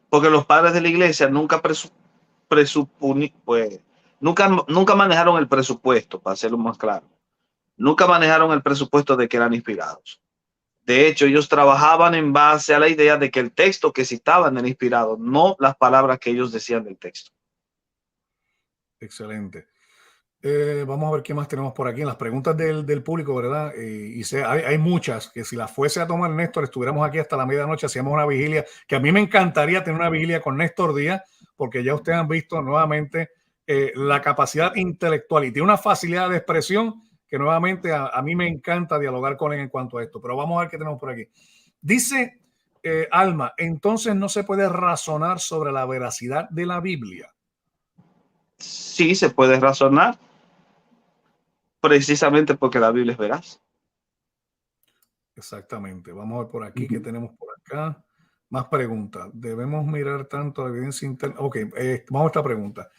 Porque los padres de la iglesia nunca nunca manejaron el presupuesto, para hacerlo más claro. Nunca manejaron el presupuesto de que eran inspirados. De hecho, ellos trabajaban en base a la idea de que el texto que citaban era inspirado, no las palabras que ellos decían del texto. Excelente. Vamos a ver qué más tenemos por aquí en las preguntas del público, ¿verdad? Hay muchas que si las fuese a tomar Néstor, estuviéramos aquí hasta la medianoche, hacíamos una vigilia, que a mí me encantaría tener una vigilia con Néstor Díaz, porque ya ustedes han visto nuevamente la capacidad intelectual y tiene una facilidad de expresión que nuevamente a mí me encanta dialogar con él en cuanto a esto. Pero vamos a ver qué tenemos por aquí. Dice Alma, entonces no se puede razonar sobre la veracidad de la Biblia. sí se puede razonar, precisamente porque la Biblia es veraz. Exactamente. Vamos a ver por aquí, ¿qué tenemos por acá? Más preguntas. ¿Debemos mirar tanto la evidencia interna? Ok, vamos a esta pregunta.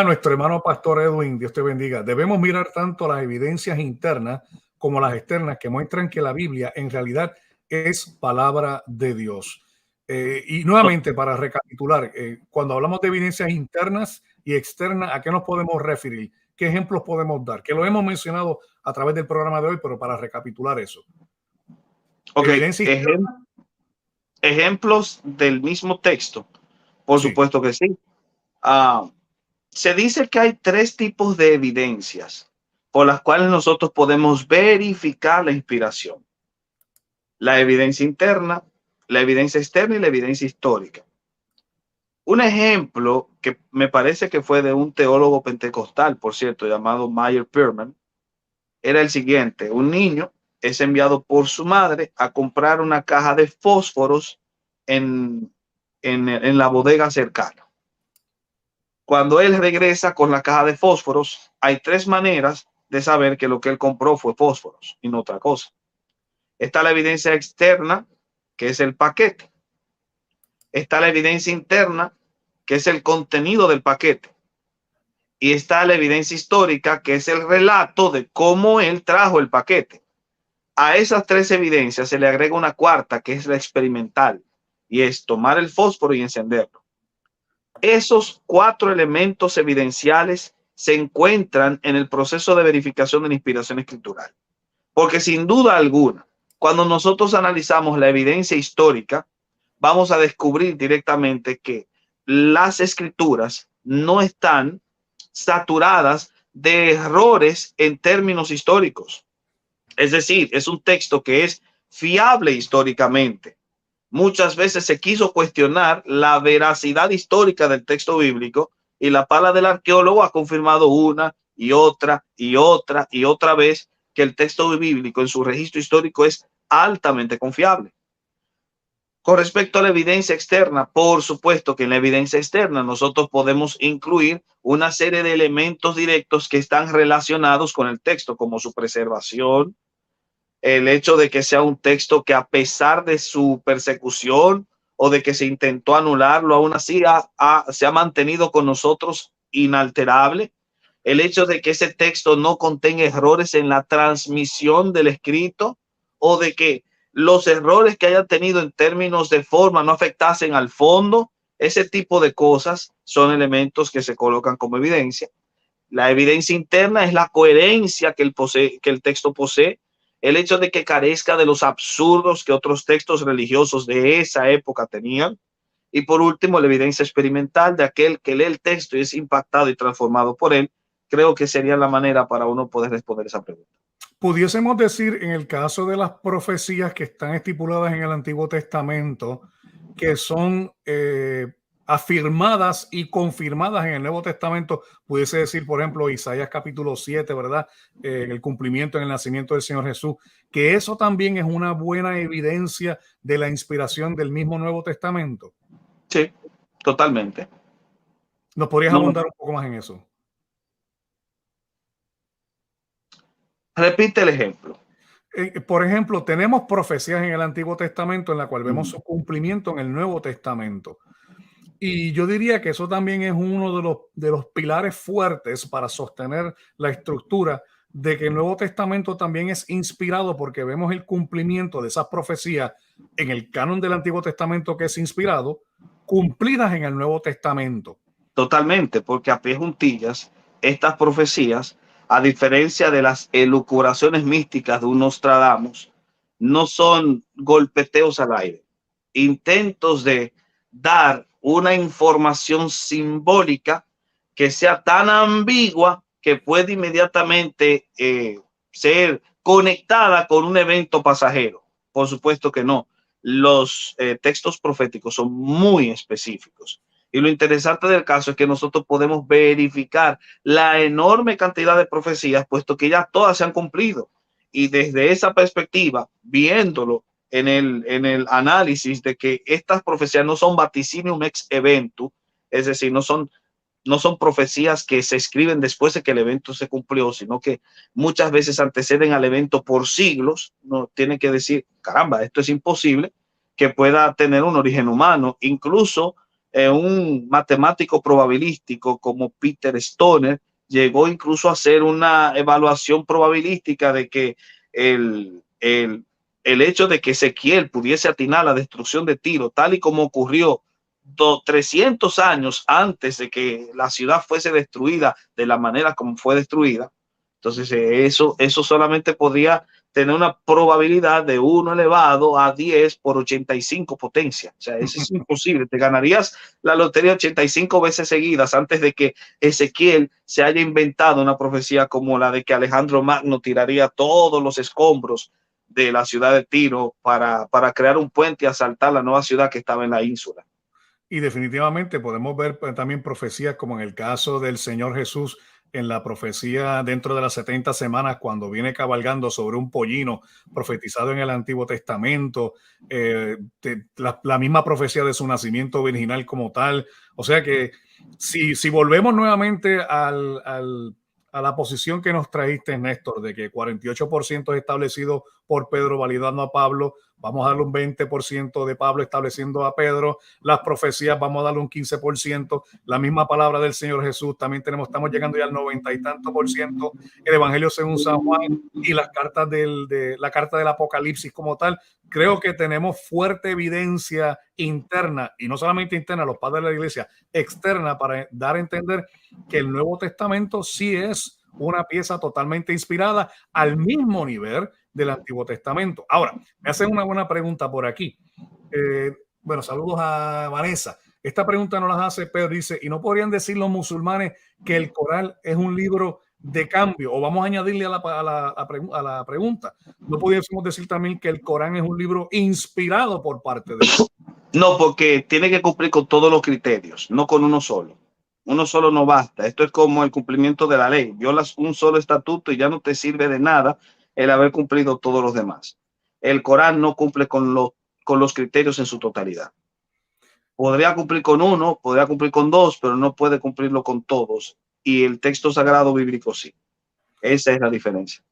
Nuestro hermano Pastor Edwin, Dios te bendiga. ¿Debemos mirar tanto las evidencias internas como las externas que muestran que la Biblia en realidad es palabra de Dios? Y nuevamente, para recapitular, cuando hablamos de evidencias internas y externas, ¿a qué nos podemos referir? ¿Qué ejemplos podemos dar? Que lo hemos mencionado a través del programa de hoy, pero para recapitular eso. Ok, Evidencia externa. ejemplos del mismo texto. Por Sí, supuesto que sí. Ah, se dice que hay tres tipos de evidencias por las cuales nosotros podemos verificar la inspiración: la evidencia interna, la evidencia externa y la evidencia histórica. Un ejemplo que me parece que fue de un teólogo pentecostal, por cierto, llamado Meyer Perman, era el siguiente: un niño es enviado por su madre a comprar una caja de fósforos en la bodega cercana. Cuando él regresa con la caja de fósforos, hay tres maneras de saber que lo que él compró fue fósforos y no otra cosa. Está la evidencia externa, que es el paquete. Está la evidencia interna, que es el contenido del paquete. Y está la evidencia histórica, que es el relato de cómo él trajo el paquete. A esas tres evidencias se le agrega una cuarta, que es la experimental, y es tomar el fósforo y encenderlo. Esos cuatro elementos evidenciales se encuentran en el proceso de verificación de la inspiración escritural. Porque sin duda alguna, cuando nosotros analizamos la evidencia histórica, vamos a descubrir directamente que las escrituras no están saturadas de errores en términos históricos. Es decir, es un texto que es fiable históricamente. Muchas veces se quiso cuestionar la veracidad histórica del texto bíblico y la pala del arqueólogo ha confirmado una y otra y otra y otra vez que el texto bíblico en su registro histórico es altamente confiable. Con respecto a la evidencia externa, por supuesto que en la evidencia externa nosotros podemos incluir una serie de elementos directos que están relacionados con el texto, como su preservación, el hecho de que sea un texto que a pesar de su persecución o de que se intentó anularlo, aún así se ha mantenido con nosotros inalterable. El hecho de que ese texto no contenga errores en la transmisión del escrito o de que los errores que hayan tenido en términos de forma no afectasen al fondo, ese tipo de cosas son elementos que se colocan como evidencia. La evidencia interna es la coherencia que el texto posee, el hecho de que carezca de los absurdos que otros textos religiosos de esa época tenían. Y por último, la evidencia experimental de aquel que lee el texto y es impactado y transformado por él. Creo que sería la manera para uno poder responder esa pregunta. pudiésemos decir en el caso de las profecías que están estipuladas en el Antiguo Testamento, que son afirmadas y confirmadas en el Nuevo Testamento, pudiese decir, por ejemplo, Isaías capítulo 7, ¿verdad? El cumplimiento en el nacimiento del Señor Jesús, que eso también es una buena evidencia de la inspiración del mismo Nuevo Testamento. Sí, totalmente. ¿Nos podrías No, abundar un poco más en eso? repite el ejemplo. Por ejemplo, tenemos profecías en el Antiguo Testamento en la cual vemos su cumplimiento en el Nuevo Testamento. Y yo diría que eso también es uno de los pilares fuertes para sostener la estructura de que el Nuevo Testamento también es inspirado, porque vemos el cumplimiento de esas profecías en el canon del Antiguo Testamento que es inspirado, cumplidas en el Nuevo Testamento. Totalmente, porque a pie juntillas, estas profecías, a diferencia de las elucubraciones místicas de un Nostradamus, no son golpeteos al aire, intentos de dar una información simbólica que sea tan ambigua que puede inmediatamente ser conectada con un evento pasajero. Por supuesto que no. Los textos proféticos son muy específicos. Y lo interesante del caso es que nosotros podemos verificar la enorme cantidad de profecías, puesto que ya todas se han cumplido. Y desde esa perspectiva, viéndolo en el análisis de que estas profecías no son vaticinium ex eventu, es decir, no son no son profecías que se escriben después de que el evento se cumplió, sino que muchas veces anteceden al evento por siglos. No tiene que decir, caramba, esto es imposible que pueda tener un origen humano. Incluso un matemático probabilístico como Peter Stoner llegó incluso a hacer una evaluación probabilística de que el hecho de que Ezequiel pudiese atinar la destrucción de Tiro, tal y como ocurrió 300 años antes de que la ciudad fuese destruida de la manera como fue destruida. Entonces, eso solamente podría tener una probabilidad de 1 elevado a 10 por 85 potencia. O sea, eso es imposible. Te ganarías la lotería 85 veces seguidas antes de que Ezequiel se haya inventado una profecía como la de que Alejandro Magno tiraría todos los escombros de la ciudad de Tiro para crear un puente y asaltar la nueva ciudad que estaba en la ínsula. Y definitivamente podemos ver también profecías como en el caso del Señor Jesús, en la profecía dentro de las 70 semanas, cuando viene cabalgando sobre un pollino, profetizado en el Antiguo Testamento, la misma profecía de su nacimiento virginal como tal. O sea que si volvemos nuevamente a la posición que nos trajiste, Néstor, de que 48% es establecido por Pedro validando a Pablo, vamos a darle un 20% de Pablo estableciendo a Pedro, las profecías vamos a darle un 15%, la misma palabra del Señor Jesús, también estamos llegando ya al 90 y tanto por ciento, el Evangelio según San Juan y las cartas la carta del Apocalipsis como tal. Creo que tenemos fuerte evidencia interna, y no solamente interna, los padres de la iglesia, externa, para dar a entender que el Nuevo Testamento sí es una pieza totalmente inspirada al mismo nivel del Antiguo Testamento. Ahora, me hacen una buena pregunta por aquí. Bueno, saludos a Vanessa. Esta pregunta nos la hace Pedro, dice, ¿y no podrían decir los musulmanes que el Corán es un libro de cambio? O vamos a añadirle a la pregunta, ¿no podríamos decir también que el Corán es un libro inspirado por parte de Dios? No, porque tiene que cumplir con todos los criterios, no con uno solo. Uno solo no basta. Esto es como el cumplimiento de la ley. Violas un solo estatuto y ya no te sirve de nada el haber cumplido todos los demás. El Corán no cumple con los criterios en su totalidad. Podría cumplir con uno, podría cumplir con dos, pero no puede cumplirlo con todos. Y el texto sagrado bíblico sí. Esa es la diferencia.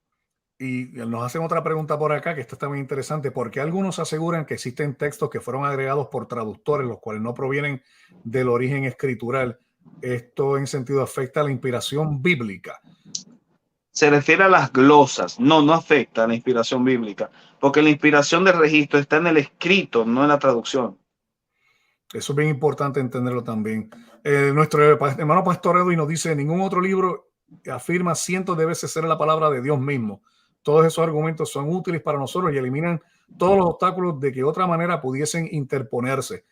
Y nos hacen otra pregunta por acá, que esta está muy interesante. ¿Por qué algunos aseguran que existen textos que fueron agregados por traductores, los cuales no provienen del origen escritural? Esto en sentido afecta a la inspiración bíblica. Se refiere a las glosas. No afecta a la inspiración bíblica, porque la inspiración del registro está en el escrito, no en la traducción. Eso es bien importante entenderlo también. Nuestro hermano Pastor Edwin nos dice, ningún otro libro afirma cientos de veces ser la palabra de Dios mismo. Todos esos argumentos son útiles para nosotros y eliminan todos los obstáculos de que de otra manera pudiesen interponerse.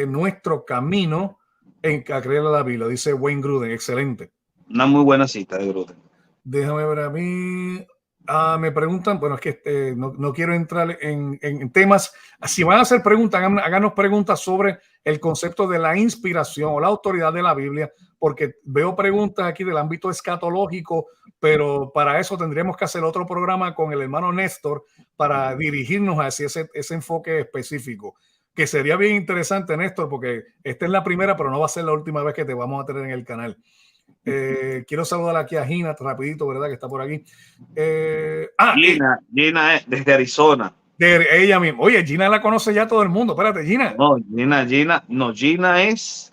Nuestro camino a creer a la Biblia, dice Wayne Gruden, excelente. Una muy buena cita de Gruden. Déjame ver a mí. Me preguntan, bueno, es que no quiero entrar en temas. Si van a hacer preguntas, háganos preguntas sobre el concepto de la inspiración o la autoridad de la Biblia, porque veo preguntas aquí del ámbito escatológico, pero para eso tendríamos que hacer otro programa con el hermano Néstor para dirigirnos hacia ese enfoque específico, que sería bien interesante, Néstor, porque esta es la primera, pero no va a ser la última vez que te vamos a tener en el canal. Quiero saludar aquí a Gina rapidito, ¿verdad? Que está por aquí. Gina es desde Arizona. De ella misma. Oye, Gina la conoce ya todo el mundo. Espérate, Gina. Gina es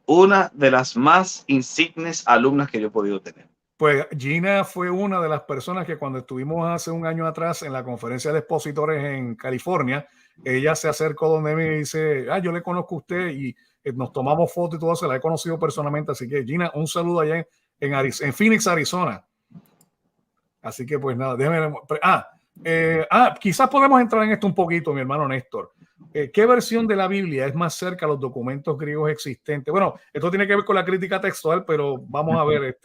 una de las más insignes alumnas que yo he podido tener. Pues Gina fue una de las personas que cuando estuvimos hace un año atrás en la conferencia de expositores en California, ella se acercó donde me dice, yo le conozco a usted y nos tomamos fotos y todo eso, la he conocido personalmente, así que Gina, un saludo allá en Phoenix, Arizona. Así que pues nada, déjame... quizás podemos entrar en esto un poquito, mi hermano Néstor. ¿Qué versión de la Biblia es más cerca a los documentos griegos existentes? Bueno, esto tiene que ver con la crítica textual, pero vamos a ver,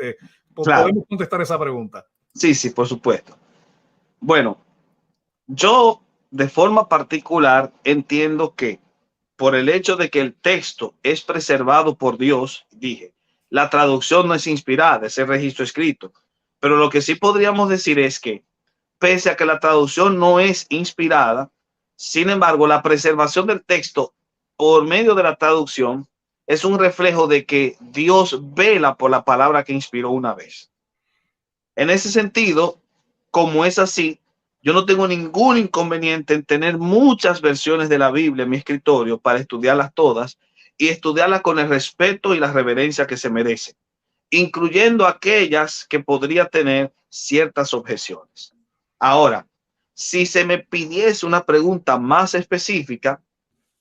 claro. ¿Podemos contestar esa pregunta? Sí, por supuesto. Bueno, yo de forma particular entiendo que por el hecho de que el texto es preservado por Dios, dije, la traducción no es inspirada, es el registro escrito. Pero lo que sí podríamos decir es que, pese a que la traducción no es inspirada, sin embargo, la preservación del texto por medio de la traducción es un reflejo de que Dios vela por la palabra que inspiró una vez. En ese sentido, como es así, yo no tengo ningún inconveniente en tener muchas versiones de la Biblia en mi escritorio para estudiarlas todas y estudiarlas con el respeto y la reverencia que se merecen, incluyendo aquellas que podría tener ciertas objeciones. Ahora, si se me pidiese una pregunta más específica,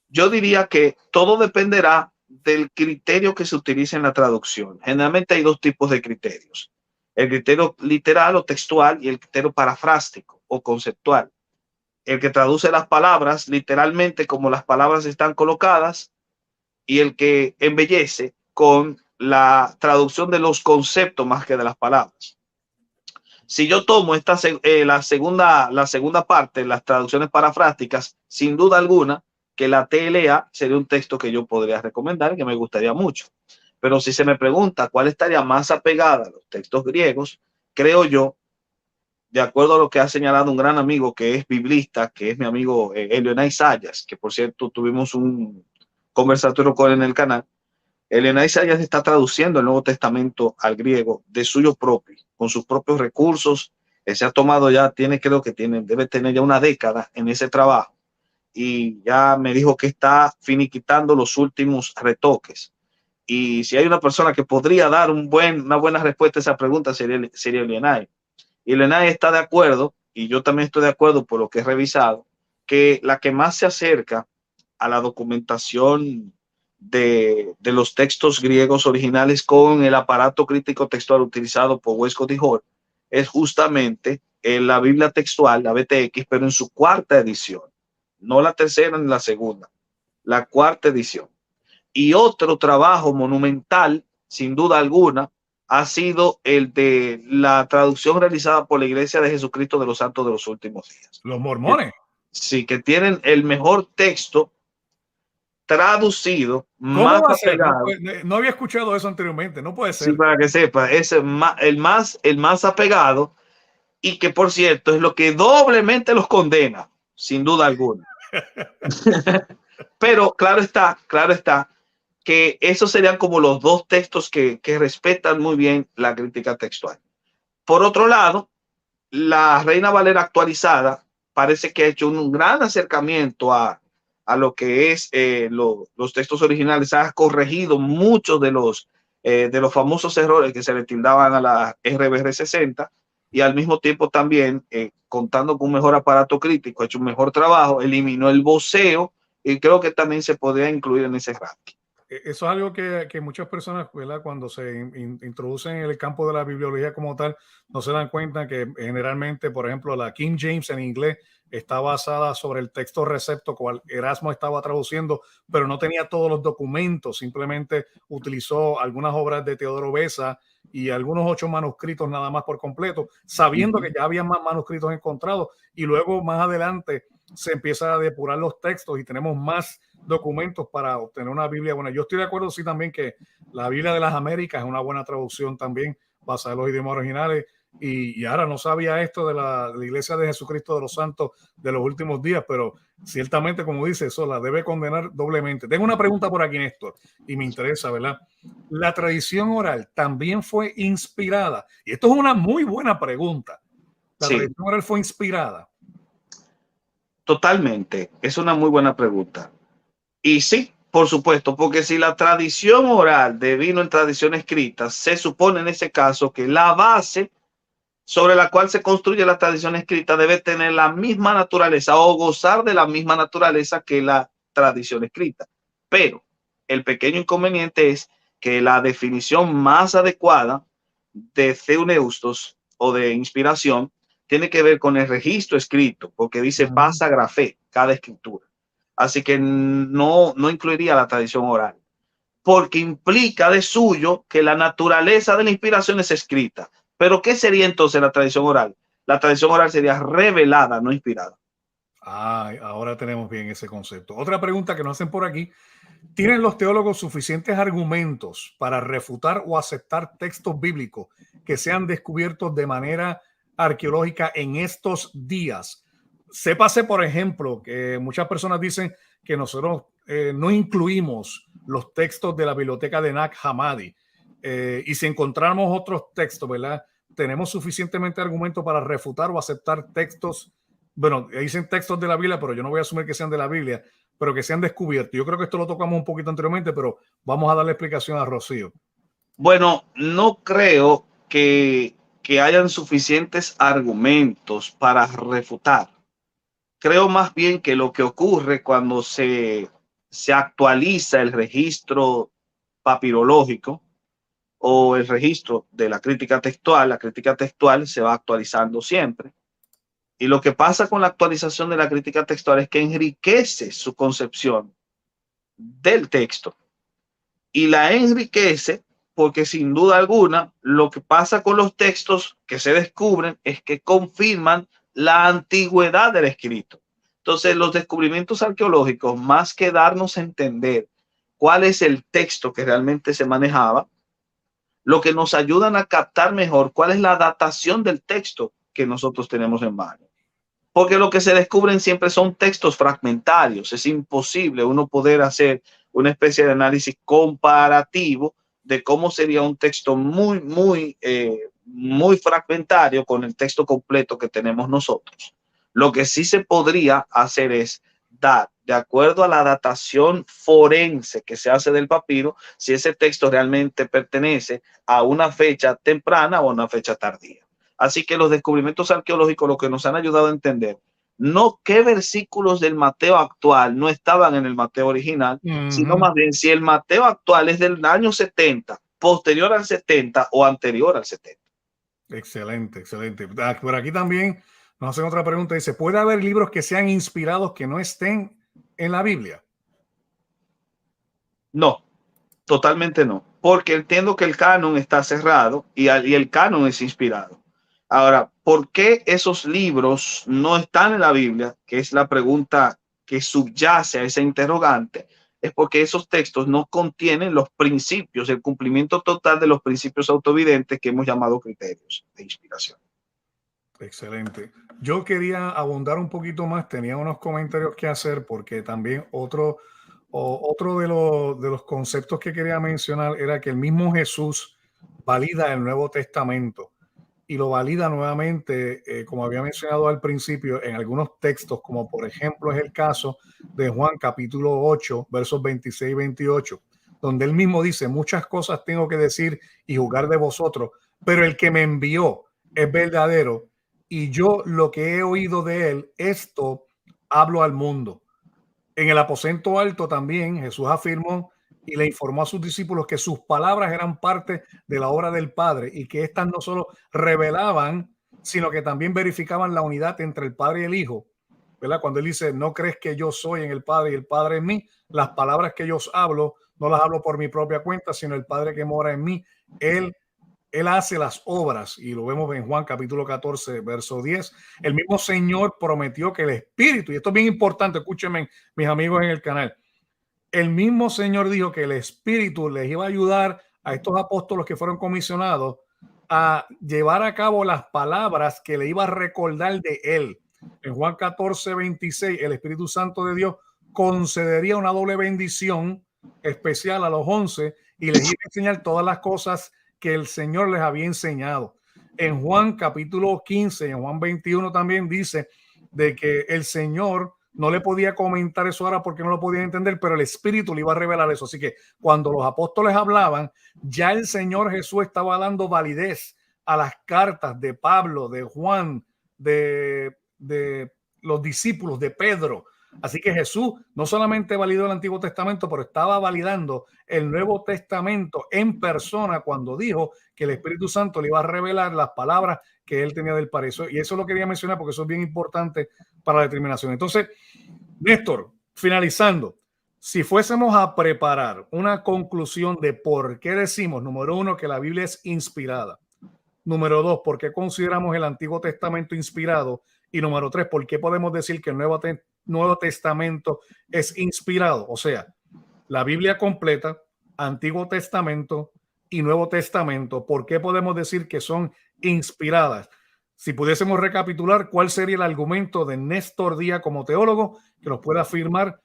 yo diría que todo dependerá del criterio que se utilice en la traducción. Generalmente hay dos tipos de criterios: el criterio literal o textual y el criterio parafrástico o conceptual. El que traduce las palabras literalmente como las palabras están colocadas, y el que embellece con la traducción de los conceptos más que de las palabras. Si yo tomo la segunda parte, las traducciones parafrásticas, sin duda alguna que la TLA sería un texto que yo podría recomendar y que me gustaría mucho. Pero si se me pregunta cuál estaría más apegada a los textos griegos, creo yo, de acuerdo a lo que ha señalado un gran amigo que es biblista, que es mi amigo Elionay Sayas, que por cierto tuvimos un conversatorio con él en el canal. Elionay Sayas está traduciendo el Nuevo Testamento al griego de suyo propio, con sus propios recursos. Él se ha tomado ya, debe tener ya una década en ese trabajo, y ya me dijo que está finiquitando los últimos retoques. Y si hay una persona que podría dar una buena respuesta a esa pregunta, sería Elionay. Y Elionay está de acuerdo, y yo también estoy de acuerdo por lo que he revisado, que la que más se acerca a la documentación de los textos griegos originales con el aparato crítico textual utilizado por Westcott y Hort es justamente la Biblia textual, la BTX, pero en su cuarta edición, no la tercera ni la segunda, la cuarta edición. Y otro trabajo monumental, sin duda alguna, ha sido el de la traducción realizada por la Iglesia de Jesucristo de los Santos de los Últimos Días. Los mormones. Sí, que tienen el mejor texto traducido, ¿Cómo más va a ser? apegado. No había escuchado eso anteriormente, no puede ser. Sí, para que sepa, es el más apegado, y que por cierto es lo que doblemente los condena, sin duda alguna. Pero claro está que esos serían como los dos textos que respetan muy bien la crítica textual. Por otro lado, la Reina Valera actualizada parece que ha hecho un gran acercamiento a lo que es los textos originales. Ha corregido muchos de los famosos errores que se le tildaban a la RBR 60, y al mismo tiempo también, contando con un mejor aparato crítico, ha hecho un mejor trabajo, eliminó el voceo, y creo que también se podría incluir en ese ranking. Eso es algo que muchas personas, ¿verdad?, cuando se introducen en el campo de la bibliología como tal, no se dan cuenta que generalmente, por ejemplo, la King James en inglés está basada sobre el texto recepto cual Erasmo estaba traduciendo, pero no tenía todos los documentos, simplemente utilizó algunas obras de Teodoro Beza y algunos 8 manuscritos nada más por completo, sabiendo que ya había más manuscritos encontrados, y luego más adelante se empieza a depurar los textos y tenemos más documentos para obtener una Biblia buena. Yo estoy de acuerdo, sí, también que la Biblia de las Américas es una buena traducción también, basada en los idiomas originales. Y ahora no sabía esto de la Iglesia de Jesucristo de los Santos de los Últimos Días, pero ciertamente, como dice, eso la debe condenar doblemente. Tengo una pregunta por aquí, Néstor, y me interesa, ¿verdad? La tradición oral también fue inspirada, y esto es una muy buena pregunta. ¿La tradición oral fue inspirada? Totalmente, es una muy buena pregunta. Y sí, por supuesto, porque si la tradición oral devino en tradición escrita, se supone en ese caso que la base sobre la cual se construye la tradición escrita debe tener la misma naturaleza o gozar de la misma naturaleza que la tradición escrita. Pero el pequeño inconveniente es que la definición más adecuada de Theopneustos o de inspiración tiene que ver con el registro escrito, porque dice pasa grafé, cada escritura. Así que no incluiría la tradición oral, porque implica de suyo que la naturaleza de la inspiración es escrita. Pero ¿qué sería entonces la tradición oral? La tradición oral sería revelada, no inspirada. Ahora tenemos bien ese concepto. Otra pregunta que nos hacen por aquí: ¿tienen los teólogos suficientes argumentos para refutar o aceptar textos bíblicos que sean descubiertos de manera arqueológica en estos días? Sépase, por ejemplo, que muchas personas dicen que nosotros no incluimos los textos de la biblioteca de Nag Hammadi. Y si encontramos otros textos, ¿verdad? Tenemos suficientemente argumento para refutar o aceptar textos. Bueno, dicen textos de la Biblia, pero yo no voy a asumir que sean de la Biblia, pero que sean descubiertos. Yo creo que esto lo tocamos un poquito anteriormente, pero vamos a darle explicación a Rocío. Bueno, no creo que hayan suficientes argumentos para refutar. Creo más bien que lo que ocurre cuando se actualiza el registro papirológico o el registro de la crítica textual se va actualizando siempre. Y lo que pasa con la actualización de la crítica textual es que enriquece su concepción del texto y la enriquece porque sin duda alguna lo que pasa con los textos que se descubren es que confirman la antigüedad del escrito. Entonces los descubrimientos arqueológicos, más que darnos a entender cuál es el texto que realmente se manejaba, lo que nos ayudan a captar mejor cuál es la datación del texto que nosotros tenemos en mano. Porque lo que se descubren siempre son textos fragmentarios. Es imposible uno poder hacer una especie de análisis comparativo de cómo sería un texto muy fragmentario con el texto completo que tenemos nosotros. Lo que sí se podría hacer es dar, de acuerdo a la datación forense que se hace del papiro, si ese texto realmente pertenece a una fecha temprana o a una fecha tardía. Así que los descubrimientos arqueológicos lo que nos han ayudado a entender, no qué versículos del Mateo actual no estaban en el Mateo original, sino más bien si el Mateo actual es del año 70, posterior al 70 o anterior al 70. Excelente, excelente. Por aquí también nos hacen otra pregunta. Dice, ¿puede haber libros que sean inspirados que no estén en la Biblia? No, totalmente no. Porque entiendo que el canon está cerrado y el canon es inspirado. Ahora, ¿por qué esos libros no están en la Biblia? Que es la pregunta que subyace a ese interrogante. Es porque esos textos no contienen los principios, el cumplimiento total de los principios autoevidentes que hemos llamado criterios de inspiración. Excelente. Yo quería abundar un poquito más, tenía unos comentarios que hacer porque también otro de los conceptos que quería mencionar era que el mismo Jesús valida el Nuevo Testamento y lo valida nuevamente, como había mencionado al principio, en algunos textos, como por ejemplo es el caso de Juan capítulo 8, versos 26 y 28, donde él mismo dice, muchas cosas tengo que decir y juzgar de vosotros, pero el que me envió es verdadero y yo lo que he oído de él, esto hablo al mundo. En el aposento alto también Jesús afirmó y le informó a sus discípulos que sus palabras eran parte de la obra del Padre y que éstas no solo revelaban, sino que también verificaban la unidad entre el Padre y el Hijo. ¿Verdad? Cuando él dice, no crees que yo soy en el Padre y el Padre en mí, las palabras que yo os hablo, no las hablo por mi propia cuenta, sino el Padre que mora en mí. Él hace las obras y lo vemos en Juan capítulo 14, verso 10. El mismo Señor prometió que el Espíritu, y esto es bien importante, escúchenme mis amigos en el canal, el mismo Señor dijo que el Espíritu les iba a ayudar a estos apóstoles que fueron comisionados a llevar a cabo las palabras que le iba a recordar de él. En Juan 14, 26, el Espíritu Santo de Dios concedería una doble bendición especial a los 11 y les iba a enseñar todas las cosas que el Señor les había enseñado. En Juan capítulo 15, en Juan 21 también dice de que el Señor no le podía comentar eso ahora porque no lo podía entender, pero el Espíritu le iba a revelar eso. Así que cuando los apóstoles hablaban, ya el Señor Jesús estaba dando validez a las cartas de Pablo, de Juan, de los discípulos, de Pedro. Así que Jesús no solamente validó el Antiguo Testamento, pero estaba validando el Nuevo Testamento en persona cuando dijo que el Espíritu Santo le iba a revelar las palabras que él tenía del Padre. Y eso lo quería mencionar porque eso es bien importante para la determinación. Entonces, Néstor, finalizando, si fuésemos a preparar una conclusión de por qué decimos, número uno, que la Biblia es inspirada, número dos, por qué consideramos el Antiguo Testamento inspirado, y número tres, por qué podemos decir que el Nuevo Testamento es inspirado, o sea, la Biblia completa, Antiguo Testamento y Nuevo Testamento, ¿por qué podemos decir que son inspiradas? Si pudiésemos recapitular, ¿cuál sería el argumento de Néstor Díaz como teólogo que nos pueda afirmar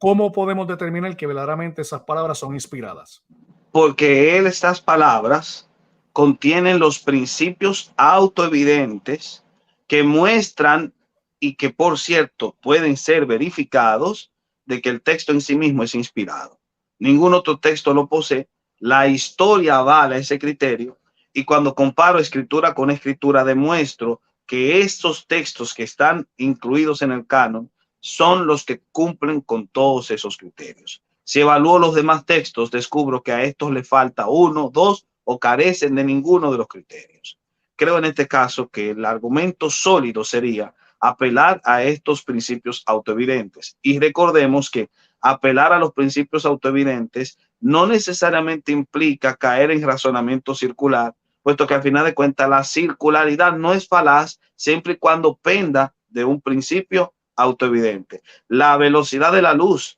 ¿cómo podemos determinar que verdaderamente esas palabras son inspiradas? Porque estas palabras contienen los principios autoevidentes que muestran y que, por cierto, pueden ser verificados de que el texto en sí mismo es inspirado. Ningún otro texto lo posee. La historia avala ese criterio, y cuando comparo escritura con escritura demuestro que estos textos que están incluidos en el canon son los que cumplen con todos esos criterios. Si evalúo los demás textos, descubro que a estos le falta uno, dos o carecen de ninguno de los criterios. Creo en este caso que el argumento sólido sería apelar a estos principios autoevidentes. Y recordemos que apelar a los principios autoevidentes no necesariamente implica caer en razonamiento circular, puesto que al final de cuentas la circularidad no es falaz siempre y cuando penda de un principio autoevidente. La velocidad de la luz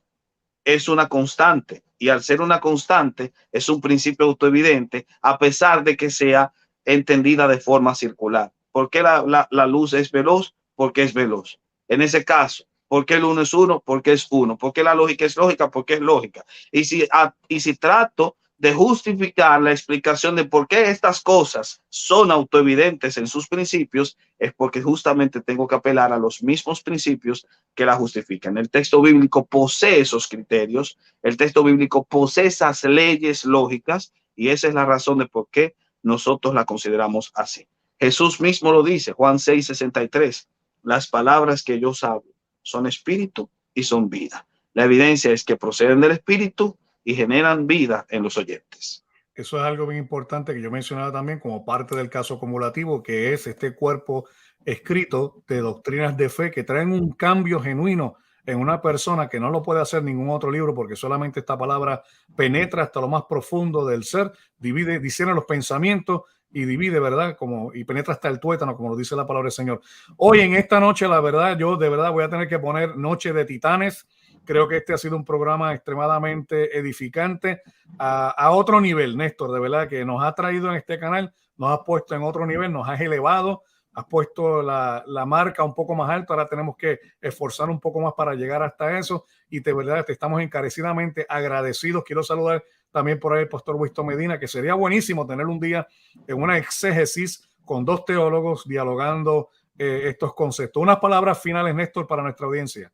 es una constante, y al ser una constante es un principio autoevidente a pesar de que sea entendida de forma circular. ¿Por qué la luz es veloz? Porque es veloz. En ese caso, ¿por qué el uno es uno? Porque es uno. ¿Por qué la lógica es lógica? Porque es lógica. Y si trato de justificar la explicación de por qué estas cosas son autoevidentes en sus principios, es porque justamente tengo que apelar a los mismos principios que la justifican. El texto bíblico posee esos criterios, el texto bíblico posee esas leyes lógicas, y esa es la razón de por qué nosotros la consideramos así. Jesús mismo lo dice, Juan 6:63, las palabras que yo hablo son espíritu y son vida. La evidencia es que proceden del espíritu y generan vida en los oyentes. Eso es algo bien importante que yo mencionaba también como parte del caso acumulativo, que es este cuerpo escrito de doctrinas de fe que traen un cambio genuino en una persona que no lo puede hacer ningún otro libro, porque solamente esta palabra penetra hasta lo más profundo del ser, divide, discierne los pensamientos y divide, ¿verdad? Y penetra hasta el tuétano, como lo dice la palabra del Señor. Hoy en esta noche, la verdad, yo de verdad voy a tener que poner Noche de Titanes. Creo que este ha sido un programa extremadamente edificante a otro nivel, Néstor, de verdad que nos ha traído en este canal, nos ha puesto en otro nivel, nos has elevado, has puesto la marca un poco más alta. Ahora tenemos que esforzar un poco más para llegar hasta eso, y de verdad te estamos encarecidamente agradecidos. Quiero saludar también por ahí al pastor Winston Medina, que sería buenísimo tener un día en una exégesis con dos teólogos dialogando estos conceptos. Unas palabras finales, Néstor, para nuestra audiencia.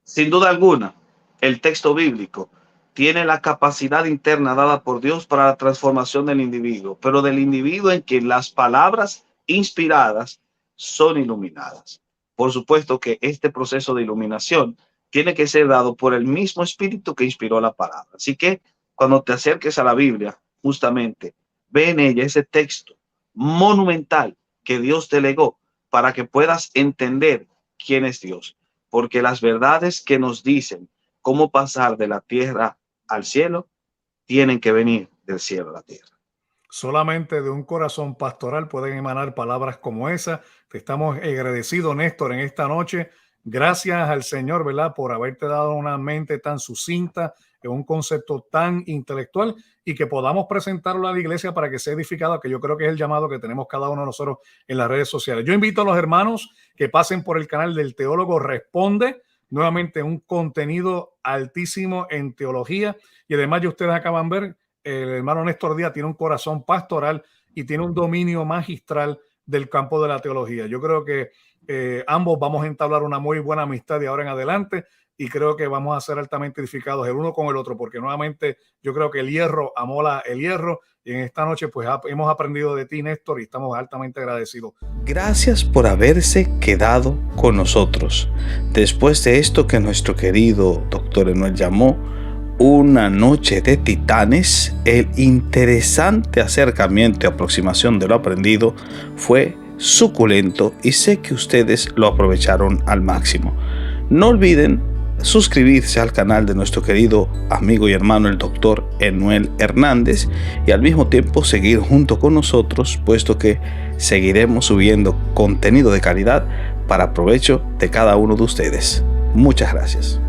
Sin duda alguna, el texto bíblico tiene la capacidad interna dada por Dios para la transformación del individuo, pero del individuo en que las palabras inspiradas son iluminadas. Por supuesto que este proceso de iluminación tiene que ser dado por el mismo espíritu que inspiró la palabra. Así que cuando te acerques a la Biblia, justamente ve en ella ese texto monumental que Dios te legó para que puedas entender quién es Dios. Porque las verdades que nos dicen cómo pasar de la tierra al cielo tienen que venir del cielo a la tierra. Solamente de un corazón pastoral pueden emanar palabras como esa. Te estamos agradecidos, Néstor, en esta noche. Gracias al Señor, ¿verdad?, por haberte dado una mente tan sucinta, en un concepto tan intelectual, y que podamos presentarlo a la iglesia para que sea edificado, que yo creo que es el llamado que tenemos cada uno de nosotros en las redes sociales. Yo invito a los hermanos que pasen por el canal del Teólogo Responde, nuevamente un contenido altísimo en teología, y además ya ustedes acaban de ver, el hermano Néstor Díaz tiene un corazón pastoral y tiene un dominio magistral del campo de la teología. Yo creo que ambos vamos a entablar una muy buena amistad de ahora en adelante, y creo que vamos a ser altamente edificados el uno con el otro, porque nuevamente yo creo que el hierro amola el hierro, y en esta noche pues hemos aprendido de ti, Néstor, y estamos altamente agradecidos. Gracias por haberse quedado con nosotros. Después de esto que nuestro querido doctor Emanuel llamó una noche de titanes, el interesante acercamiento y aproximación de lo aprendido fue suculento, y sé que ustedes lo aprovecharon al máximo. No olviden suscribirse al canal de nuestro querido amigo y hermano el doctor Emanuel Hernández, y al mismo tiempo seguir junto con nosotros, puesto que seguiremos subiendo contenido de calidad para provecho de cada uno de ustedes. Muchas gracias.